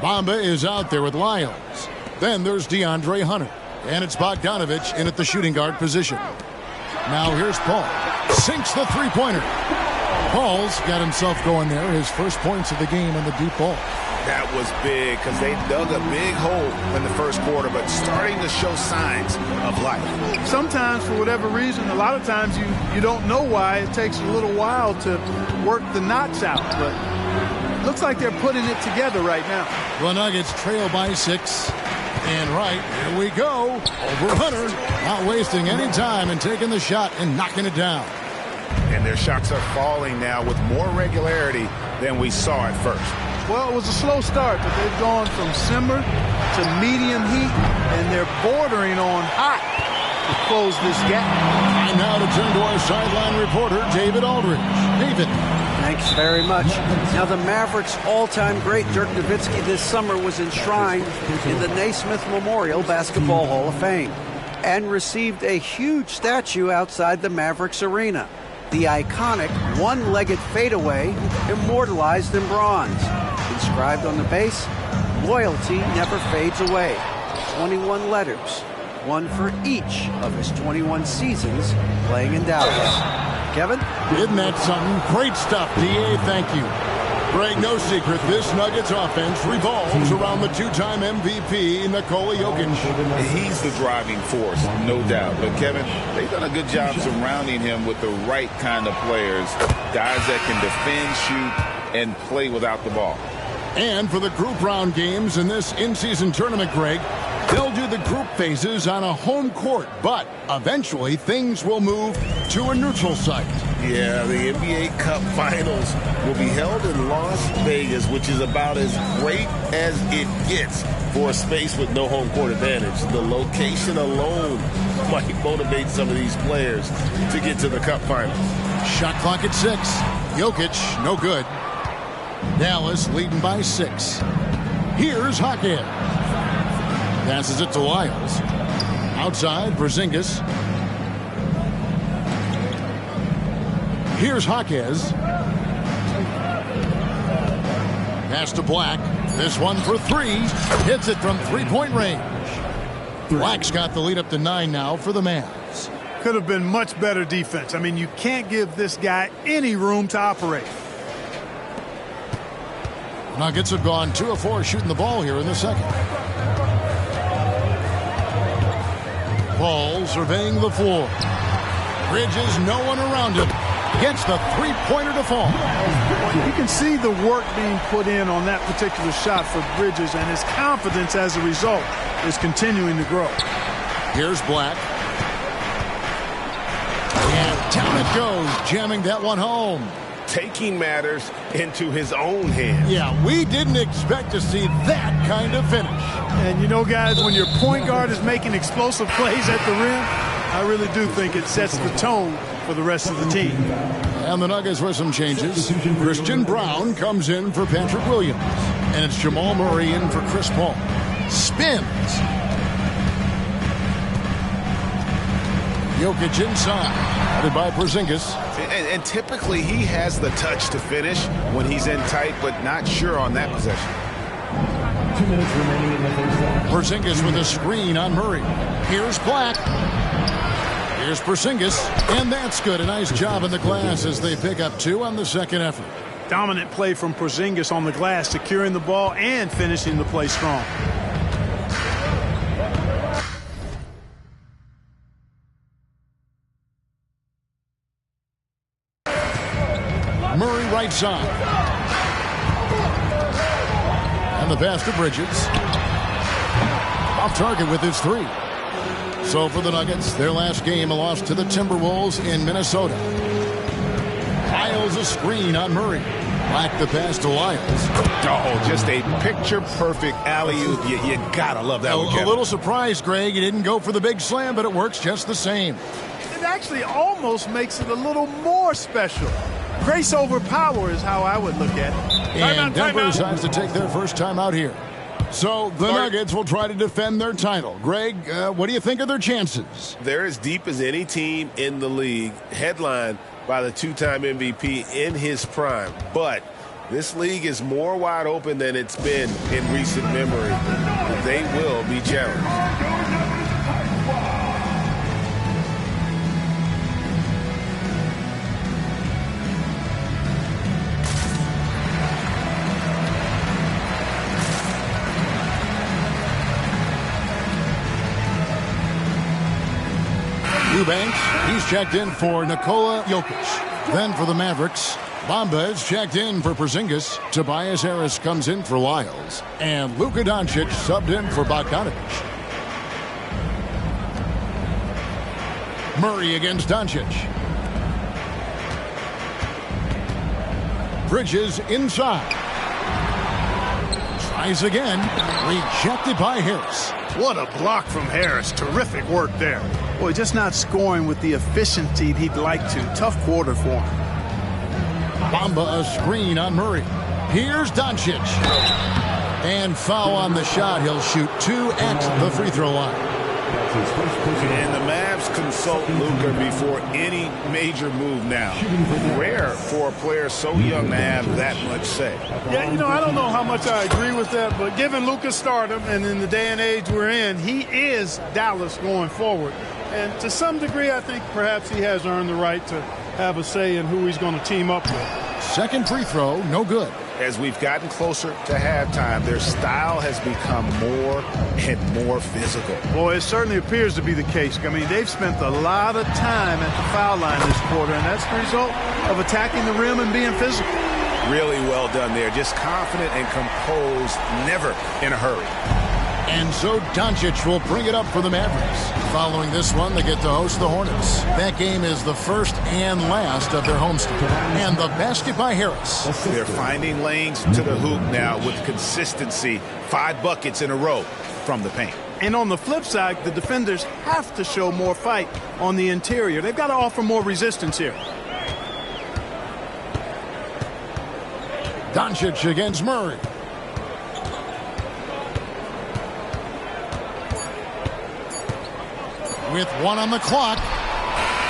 J: Bamba is out there with Lyles. Then there's DeAndre Hunter. And it's Bogdanovic in at the shooting guard position. Now here's Paul. Sinks the three-pointer. Paul's got himself going there. His first points of the game on the deep ball.
L: That was big because they dug a big hole in the first quarter, but starting to show signs of life.
C: Sometimes, for whatever reason, a lot of times you don't know why. It takes a little while to work the knots out, but it looks like they're putting it together right now.
J: The Nuggets trail by 6. And right, here we go. Over Hunter. Not wasting any time and taking the shot and knocking it down.
L: And their shots are falling now with more regularity than we saw at first.
C: Well, it was a slow start, but they've gone from simmer to medium heat, and they're bordering on hot to close this gap.
J: And now to turn to our sideline reporter, David Aldridge. David.
M: Thanks very much. Now, the Mavericks' all-time great Dirk Nowitzki this summer was enshrined in the Naismith Memorial Basketball Hall of Fame. and received a huge statue outside the Mavericks arena. The iconic one-legged fadeaway immortalized in bronze. Inscribed on the base, loyalty never fades away. 21 letters, one for each of his 21 seasons playing in Dallas. Kevin?
J: Isn't that something? Great stuff, D.A. Thank you. Greg, no secret, this Nuggets offense revolves around the two-time MVP, Nikola Jokic.
L: He's the driving force, no doubt. But, Kevin, they've done a good job surrounding him with the right kind of players, guys that can defend, shoot, and play without the ball.
J: And for the group round games in this in-season tournament, Greg, they'll do the group phases on a home court, but eventually things will move to a neutral site.
K: Yeah, the NBA Cup Finals will be held in Las Vegas, which is about as great as it gets for a space with no home court advantage. The location alone might motivate some of these players to get to the Cup Finals.
J: Shot clock at 6. Jokic, no good. Dallas leading by 6. Here's Hackett. Passes it to Lyles. Outside, Porzingis. Here's Jaquez. Pass to Black. This one for 3. Hits it from three-point range. Black's got the lead up to 9 now for the Mavs.
C: Could have been much better defense. I mean, you can't give this guy any room to operate.
J: Nuggets have gone 2 of 4 shooting the ball here in the second. Paul surveying the floor. Bridges, no one around him. Gets the three-pointer to fall.
C: You can see the work being put in on that particular shot for Bridges, and his confidence as a result is continuing to grow.
J: Here's Black. And down it goes, jamming that one home.
K: Taking matters into his own hands.
J: Yeah, we didn't expect to see that kind of finish.
C: And you know, guys, when your point guard is making explosive plays at the rim, I really do think it sets the tone for the rest of the team.
J: And the Nuggets with some changes. Christian Brown comes in for Patrick Williams. And it's Jamal Murray in for Chris Paul. Spins. Jokic inside. Headed by Porzingis.
L: And typically he has the touch to finish when he's in tight, but not sure on that possession.
G: 2 minutes remaining in the first half.
J: Porzingis with a screen on Murray. Here's Black. Here's Porzingis. And that's good. A nice job in the glass as they pick up 2 on the second effort.
C: Dominant play from Porzingis on the glass, securing the ball and finishing the play strong.
J: Murray right side. And the pass to Bridges. Off target with his 3. So for the Nuggets, their last game, a loss to the Timberwolves in Minnesota. Lyles a screen on Murray. Black the pass to Lyles.
K: Oh, just a picture-perfect alley-oop. You gotta love that one, Kevin.
J: A little surprised, Greg. He didn't go for the big slam, but it works just the same.
C: It actually almost makes it a little more special. Grace over power is how I would look at it.
J: And Denver decides to take their first time out here. So the Nuggets will try to defend their title. Greg, what do you think of their chances?
K: They're as deep as any team in the league, headlined by the 2-time MVP in his prime. But this league is more wide open than it's been in recent memory. They will be challenged.
J: Eubanks, he's checked in for Nikola Jokic. Then for the Mavericks, Bamba is checked in for Porzingis. Tobias Harris comes in for Lyles. And Luka Doncic subbed in for Bogdanovic. Murray against Doncic. Bridges inside. Tries again. Rejected by Harris.
C: What a block from Harris. Terrific work there. Boy, just not scoring with the efficiency he'd like to. Tough quarter for him.
J: Bamba a screen on Murray. Here's Doncic. And foul on the shot. He'll shoot 2 at the free throw line.
L: And the Mavs consult Luka before any major move now. Rare for a player so young to have that much say.
N: Yeah, I don't know how much I agree with that, but given Luka's stardom and in the day and age we're in, he is Dallas going forward. And to some degree, I think perhaps he has earned the right to have a say in who he's going to team up with.
J: Second free throw, no good.
L: As we've gotten closer to halftime, their style has become more and more physical.
N: Boy, it certainly appears to be the case. I mean, they've spent a lot of time at the foul line this quarter, and that's the result of attacking the rim and being physical.
L: Really well done there. Just confident and composed, never in a hurry.
J: And so Doncic will bring it up for the Mavericks. Following this one, they get to host the Hornets. That game is the first and last of their homestand. And the basket by Harris.
L: They're finding lanes to the hoop now with consistency. 5 buckets in a row from the paint.
N: And on the flip side, the defenders have to show more fight on the interior. They've got to offer more resistance here.
J: Doncic against Murray. With 1 on the clock,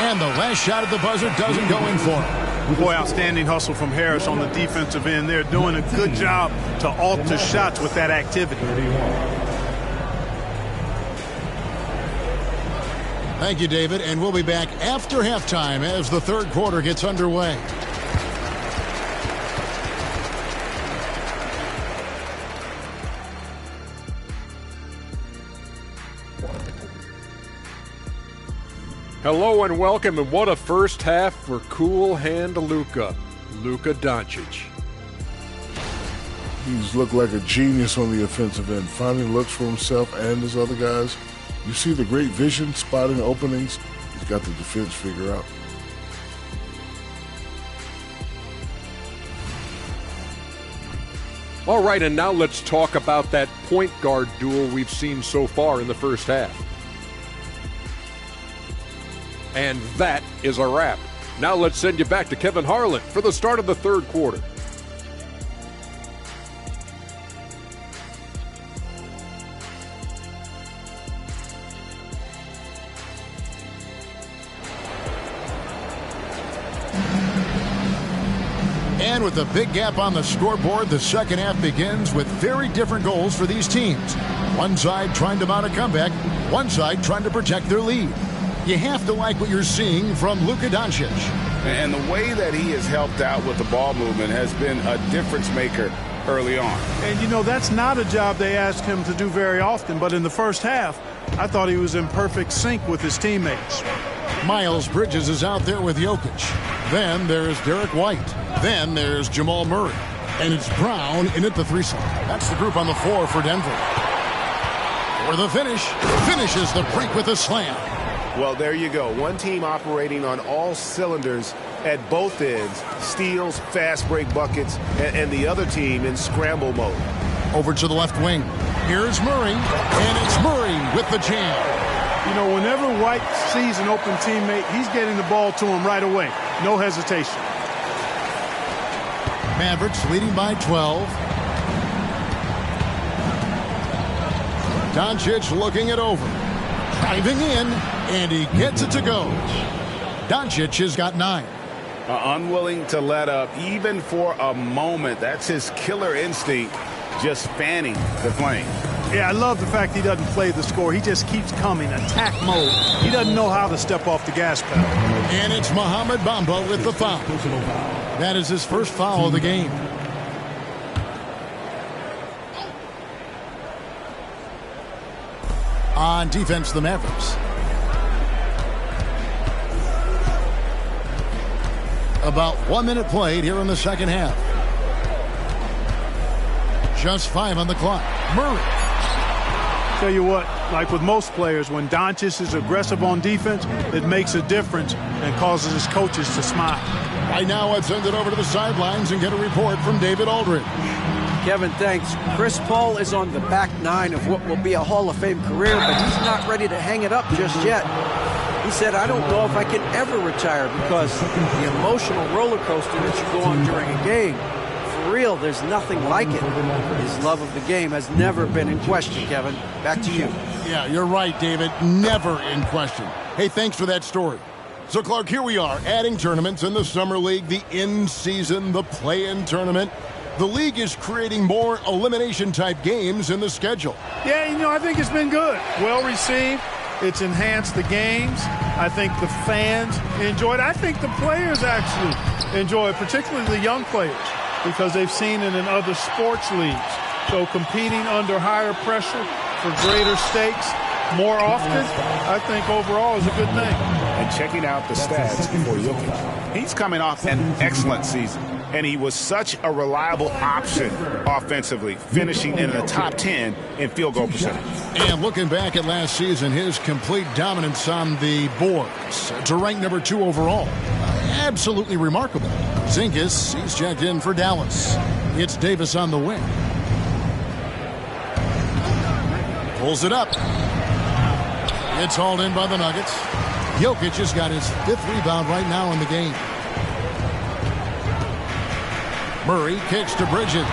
J: and the last shot at the buzzer doesn't go in for him.
N: Boy, outstanding hustle from Harris on the defensive end. They're doing a good job to alter shots with that activity.
J: Thank you, David, and we'll be back after halftime as the third quarter gets underway.
E: Hello and welcome, and what a first half for cool hand Luka Doncic.
F: He's looked like a genius on the offensive end, finding looks for himself and his other guys. You see the great vision, spotting openings. He's got the defense figured out.
E: All right, and now let's talk about that point guard duel we've seen so far in the first half. And that is a wrap. Now let's send you back to Kevin Harlan for the start of the third quarter.
J: And with a big gap on the scoreboard, the second half begins with very different goals for these teams. One side trying to mount a comeback, one side trying to protect their lead. You have to like what you're seeing from Luka Doncic.
L: And the way that he has helped out with the ball movement has been a difference maker early on.
N: And, that's not a job they ask him to do very often. But in the first half, I thought he was in perfect sync with his teammates.
J: Miles Bridges is out there with Jokic. Then there's Derek White. Then there's Jamal Murray. And it's Brown in at the 3 slot. That's the group on the floor for Denver. For the finish, finishes the break with a slam.
A: Well, there you go. One team operating on all cylinders at both ends. Steals, fast break buckets, and the other team in scramble mode.
J: Over to the left wing. Here's Murray, and it's Murray with the jam.
N: Whenever White sees an open teammate, he's getting the ball to him right away. No hesitation.
J: Mavericks leading by 12. Doncic looking it over. Driving in, and he gets it to go. Doncic has got 9.
L: Unwilling to let up, even for a moment. That's his killer instinct, just fanning the flame.
N: Yeah, I love the fact he doesn't play the score. He just keeps coming, attack mode. He doesn't know how to step off the gas pedal.
J: And it's Mohamed Bamba with the foul. That is his first foul of the game. On defense, the Mavericks. About 1 minute played here in the second half. Just 5 on the clock. Murray.
N: Tell you what, like with most players, when Doncic is aggressive on defense, it makes a difference and causes his coaches to smile.
J: Right now, let's send it over to the sidelines and get a report from David Aldridge.
M: Kevin, thanks. Chris Paul is on the back 9 of what will be a Hall of Fame career, but he's not ready to hang it up just yet. He said, I don't know if I can ever retire because the emotional roller coaster that you go on during a game, for real, there's nothing like it. His love of the game has never been in question, Kevin. Back to you.
J: Yeah, you're right, David. Never in question. Hey, thanks for that story. So, Clark, here we are, adding tournaments in the Summer League, the in-season, the play-in tournament. The league is creating more elimination-type games in the schedule.
N: Yeah, I think it's been good. Well received. It's enhanced the games. I think the fans enjoy it. I think the players actually enjoy it, particularly the young players, because they've seen it in other sports leagues. So competing under higher pressure for greater stakes more often, I think overall is a good thing.
L: And checking out the stats for Jokic, he's coming off an excellent season, and he was such a reliable option offensively, finishing in the top 10 in field goal percentage.
J: And looking back at last season, his complete dominance on the boards to rank number 2 overall. Absolutely remarkable. Porzingis, he's checked in for Dallas. It's Davis on the wing. Pulls it up. It's hauled in by the Nuggets. Jokic has got his 5th rebound right now in the game. Murray kicks to Bridges.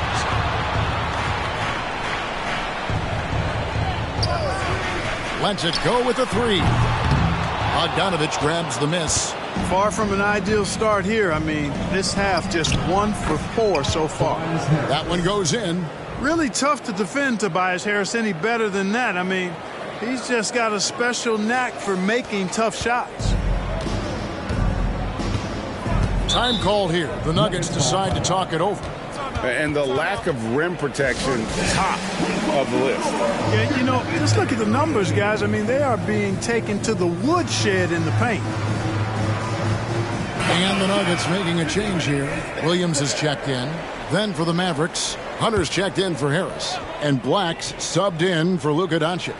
J: Lets it go with a 3. Bogdanovich grabs the miss.
N: Far from an ideal start here. I mean, this half just 1 for 4 so far.
J: That one goes in.
N: Really tough to defend Tobias Harris any better than that. I mean, he's just got a special knack for making tough shots.
J: Time called here. The Nuggets decide to talk it over.
L: And the lack of rim protection, top of the list.
N: Yeah, just look at the numbers, guys. I mean, they are being taken to the woodshed in the paint.
J: And the Nuggets making a change here. Williams is checked in. Then for the Mavericks, Hunter's checked in for Harris. And Black's subbed in for Luka Doncic.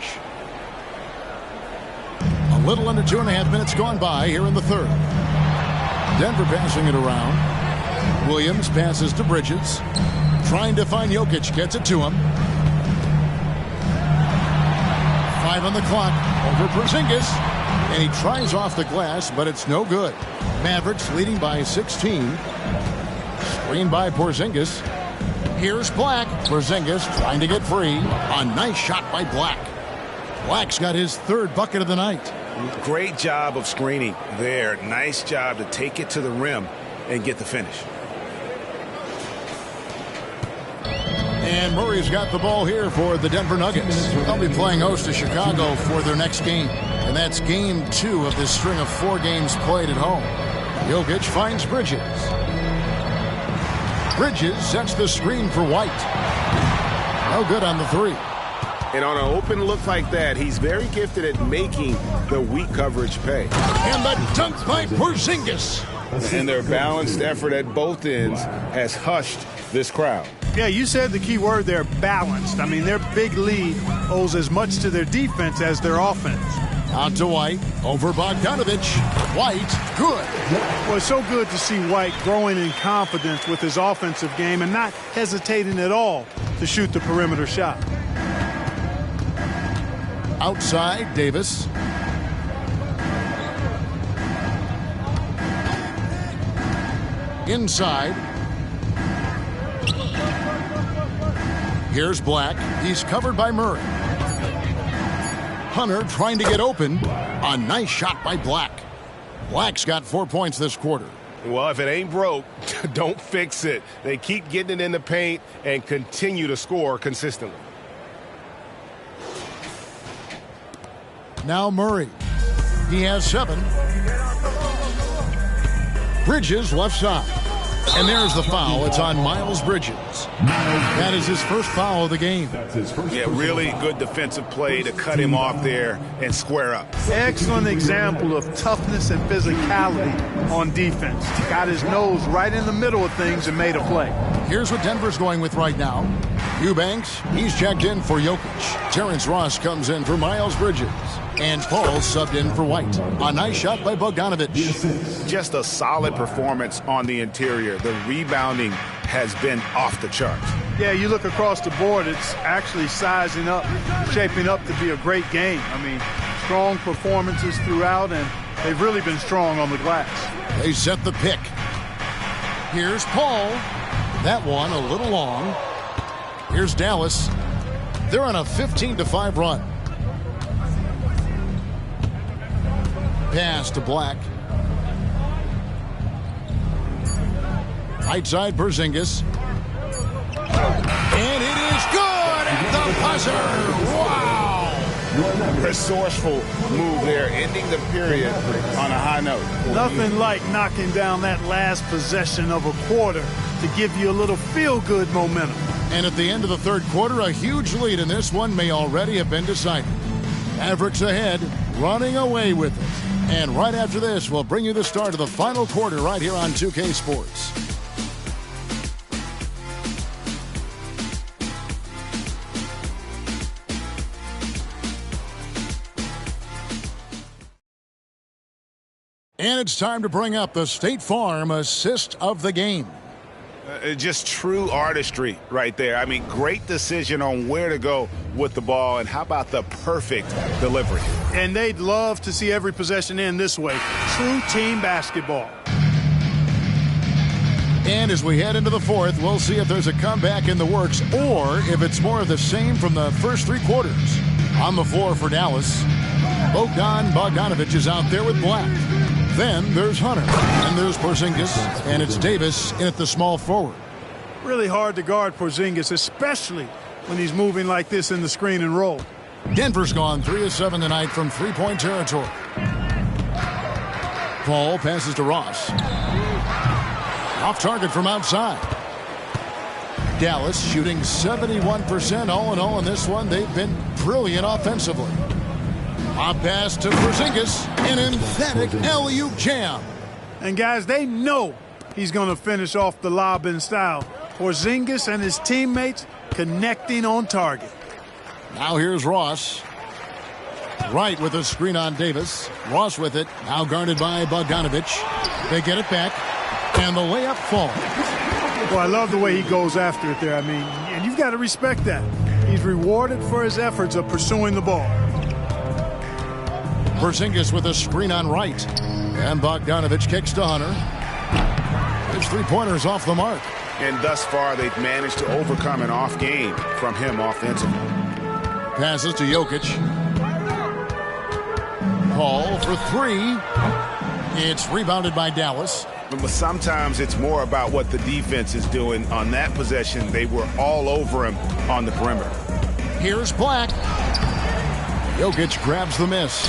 J: A little under 2.5 minutes gone by here in the third. Denver passing it around. Williams passes to Bridges. Trying to find Jokic. Gets it to him. 5 on the clock. Over Porzingis. And he tries off the glass, but it's no good. Mavericks leading by 16. Screen by Porzingis. Here's Black. Porzingis trying to get free. A nice shot by Black. Black's got his 3rd bucket of the night.
L: Great job of screening there. Nice job to take it to the rim and get the finish.
J: And Murray's got the ball here for the Denver Nuggets. They'll be playing host to Chicago for their next game. And that's game 2 of this string of 4 games played at home. Jokic finds Bridges. Bridges sets the screen for White. No good on the 3.
L: And on an open look like that, he's very gifted at making the weak coverage pay.
J: And the dunk by Porzingis.
L: And their balanced effort at both ends has hushed this crowd.
N: Yeah, you said the key word there, balanced. I mean, their big lead owes as much to their defense as their offense.
J: Out to White, over Bogdanovich. White, good.
N: Well, it's so good to see White growing in confidence with his offensive game and not hesitating at all to shoot the perimeter shot.
J: Outside, Davis. Inside. Here's Black. He's covered by Murray. Hunter trying to get open. A nice shot by Black. Black's got 4 points this quarter.
A: Well, if it ain't broke, don't fix it. They keep getting it in the paint and continue to score consistently.
J: Now Murray. He has 7. Bridges left side. And there's the foul. It's on Miles Bridges. That is his first foul of the game.
L: Yeah, really good defensive play to cut him off there and square up.
N: Excellent example of toughness and physicality on defense. Got his nose right in the middle of things and made a play.
J: Here's what Denver's going with right now. Eubanks, he's checked in for Jokic. Terrence Ross comes in for Miles Bridges. And Paul subbed in for White. A nice shot by Bogdanovich.
L: Just a solid performance on the interior. The rebounding has been off the charts.
N: Yeah, you look across the board, it's actually sizing up, shaping up to be a great game. I mean, strong performances throughout, and they've really been strong on the glass.
J: They set the pick. Here's Paul. That one a little long. Here's Dallas. They're on a 15-5 run. Pass to Black. Right side, Porzingis. And it is good at the buzzer. Wow.
L: Resourceful move there, ending the period on a high note.
N: Nothing like knocking down that last possession of a quarter to give you a little feel-good momentum.
J: And at the end of the third quarter, a huge lead in this one may already have been decided. Mavericks ahead, running away with it. And right after this, we'll bring you the start of the final quarter right here on 2K Sports. And it's time to bring up the State Farm assist of the game.
L: Just true artistry right there. I mean, great decision on where to go with the ball, and how about the perfect delivery?
N: And they'd love to see every possession end this way. True team basketball.
J: And as we head into the fourth, we'll see if there's a comeback in the works or if it's more of the same from the first three quarters. On the floor for Dallas, Bogdanovic is out there with Black. Then there's Hunter, and there's Porzingis, and it's Davis in at the small forward.
N: Really hard to guard Porzingis, especially when he's moving like this in the screen and roll.
J: Denver's gone 3 of 7 tonight from three-point territory. Paul passes to Ross. Off target from outside. Dallas shooting 71% all in all in this one. They've been brilliant offensively. A pass to Porzingis, an emphatic alley-oop jam.
N: And guys, they know he's going to finish off the lob in style. Porzingis and his teammates connecting on target.
J: Now here's Ross. Right with a screen on Davis. Ross with it, now guarded by Bogdanovic. They get it back, and the layup falls.
N: Well, I love the way he goes after it there. I mean, and you've got to respect that. He's rewarded for his efforts of pursuing the ball.
J: Porzingis with a screen on right. And Bogdanovic kicks to Hunter. His three-pointers off the mark.
L: And thus far, they've managed to overcome an off game from him offensively.
J: Passes to Jokic. Paul for three. It's rebounded by Dallas.
L: But sometimes it's more about what the defense is doing. On that possession, they were all over him on the perimeter.
J: Here's Black. Jokic grabs the miss.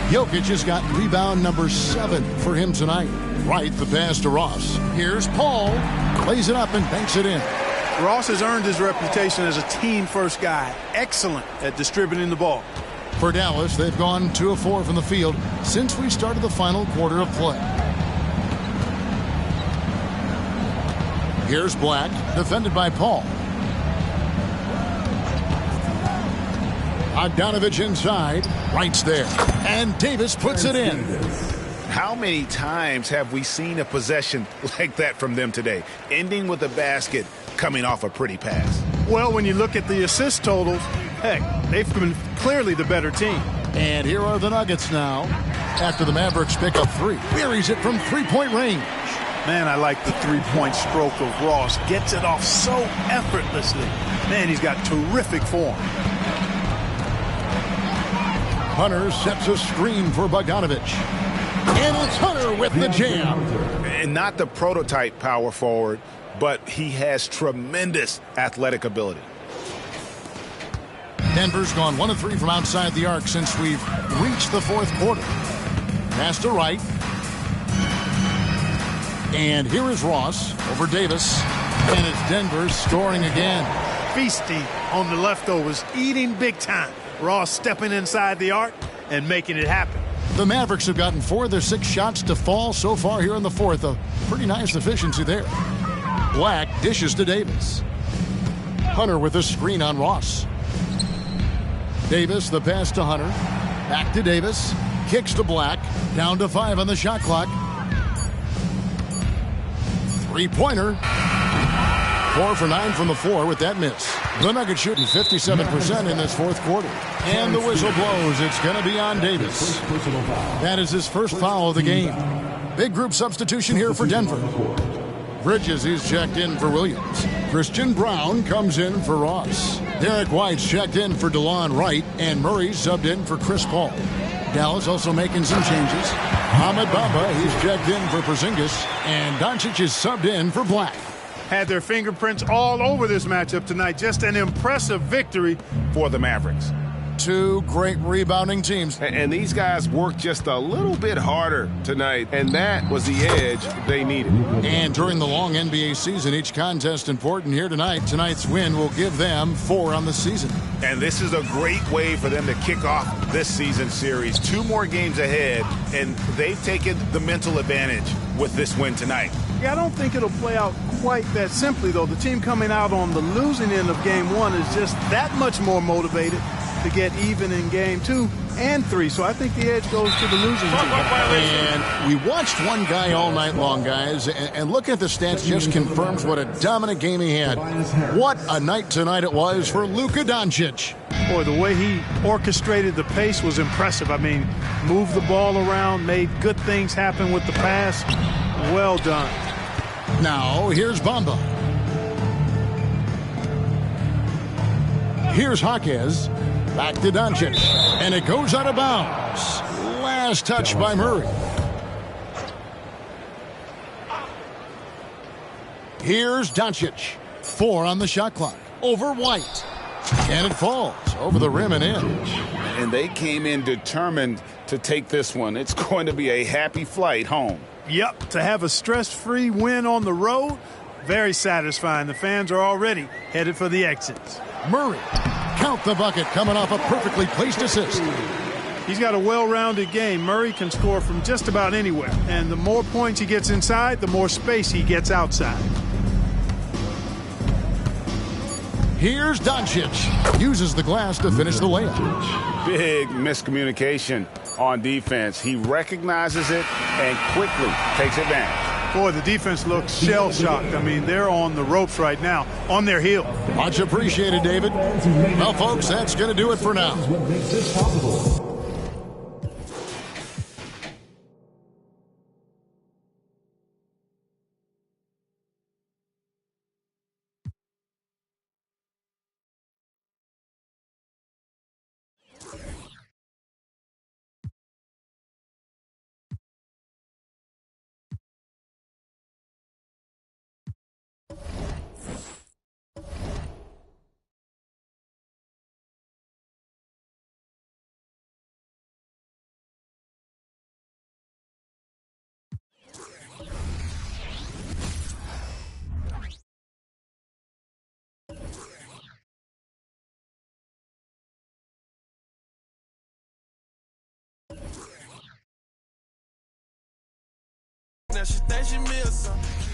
J: Jokic has got rebound number 7 for him tonight. Right, the pass to Ross. Here's Paul. Lays it up and banks it in.
N: Ross has earned his reputation as a team-first guy. Excellent at distributing the ball.
J: For Dallas, they've gone 2 of 4 from the field since we started the final quarter of play. Here's Black, defended by Paul. Bogdanovic inside, Wright's there, and Davis puts it in.
L: How many times have we seen a possession like that from them today, ending with a basket coming off a pretty pass?
N: Well, when you look at the assist totals, heck, they've been clearly the better team.
J: And here are the Nuggets now. After the Mavericks pick up 3, buries it from three-point range.
N: Man, I like the three-point stroke of Ross. Gets it off so effortlessly. Man, he's got terrific form.
J: Hunter sets a screen for Bogdanovic. And it's Hunter with the jam.
L: And not the prototype power forward, but he has tremendous athletic ability.
J: Denver's gone 1 of 3 from outside the arc since we've reached the fourth quarter. Pass to Wright. And here is Ross over Davis. And it's Denver scoring again.
N: Feasting on the leftovers, eating big time. Ross stepping inside the arc and making it happen.
J: The Mavericks have gotten 4 of their 6 shots to fall so far here in the fourth. A pretty nice efficiency there. Black dishes to Davis. Hunter with a screen on Ross. Davis, the pass to Hunter. Back to Davis. Kicks to Black. Down to 5 on the shot clock. Three-pointer. 4 for 9 from the floor with that miss. The Nuggets shooting 57% in this fourth quarter. And the whistle blows. It's going to be on Davis. That is his first foul of the game. Big group substitution here for Denver. Bridges is checked in for Williams. Christian Brown comes in for Ross. Derek White's checked in for DeLon Wright. And Murray subbed in for Chris Paul. Dallas also making some changes. Ahmed Bamba, he's checked in for Porzingis, and Doncic is subbed in for Black.
N: Had their fingerprints all over this matchup tonight. Just an impressive victory
L: for the Mavericks.
J: Two great rebounding teams.
K: And these guys worked just a little bit harder tonight, and that was the edge they needed.
J: And during the long NBA season, each contest important here tonight. Tonight's win will give them 4 on the season.
L: And this is a great way for them to kick off this season series. 2 more games ahead, and they've taken the mental advantage with this win tonight.
N: Yeah, I don't think it'll play out quite that simply, though. The team coming out on the losing end of game 1 is just that much more motivated to get even in game 2 and 3. So I think the edge goes to the losing team.
J: And we watched one guy all night long, guys, and looking at the stats just confirms what a dominant game he had. What a night tonight it was for Luka Doncic.
N: Boy, the way he orchestrated the pace was impressive. I mean, moved the ball around, made good things happen with the pass. Well done.
J: Now, here's Bamba. Here's Jaquez. Back to Doncic. And it goes out of bounds. Last touch by Murray. Here's Doncic. 4 on the shot clock. Over White. And it falls over the rim and in.
L: And they came in determined to take this one. It's going to be a happy flight home.
N: Yep, to have a stress-free win on the road, very satisfying. The fans are already headed for the exits.
J: Murray, count the bucket, coming off a perfectly placed assist.
N: He's got a well-rounded game. Murray can score from just about anywhere. And the more points he gets inside, the more space he gets outside.
J: Here's Doncic. Uses the glass to finish the layup.
L: Big miscommunication on defense. He recognizes it and quickly takes advantage.
N: Boy, the defense looks shell-shocked. I mean, they're on the ropes right now, on their heel.
J: Much appreciated, David. Well, folks, that's going to do it for now.
O: Now she thinks she me or something.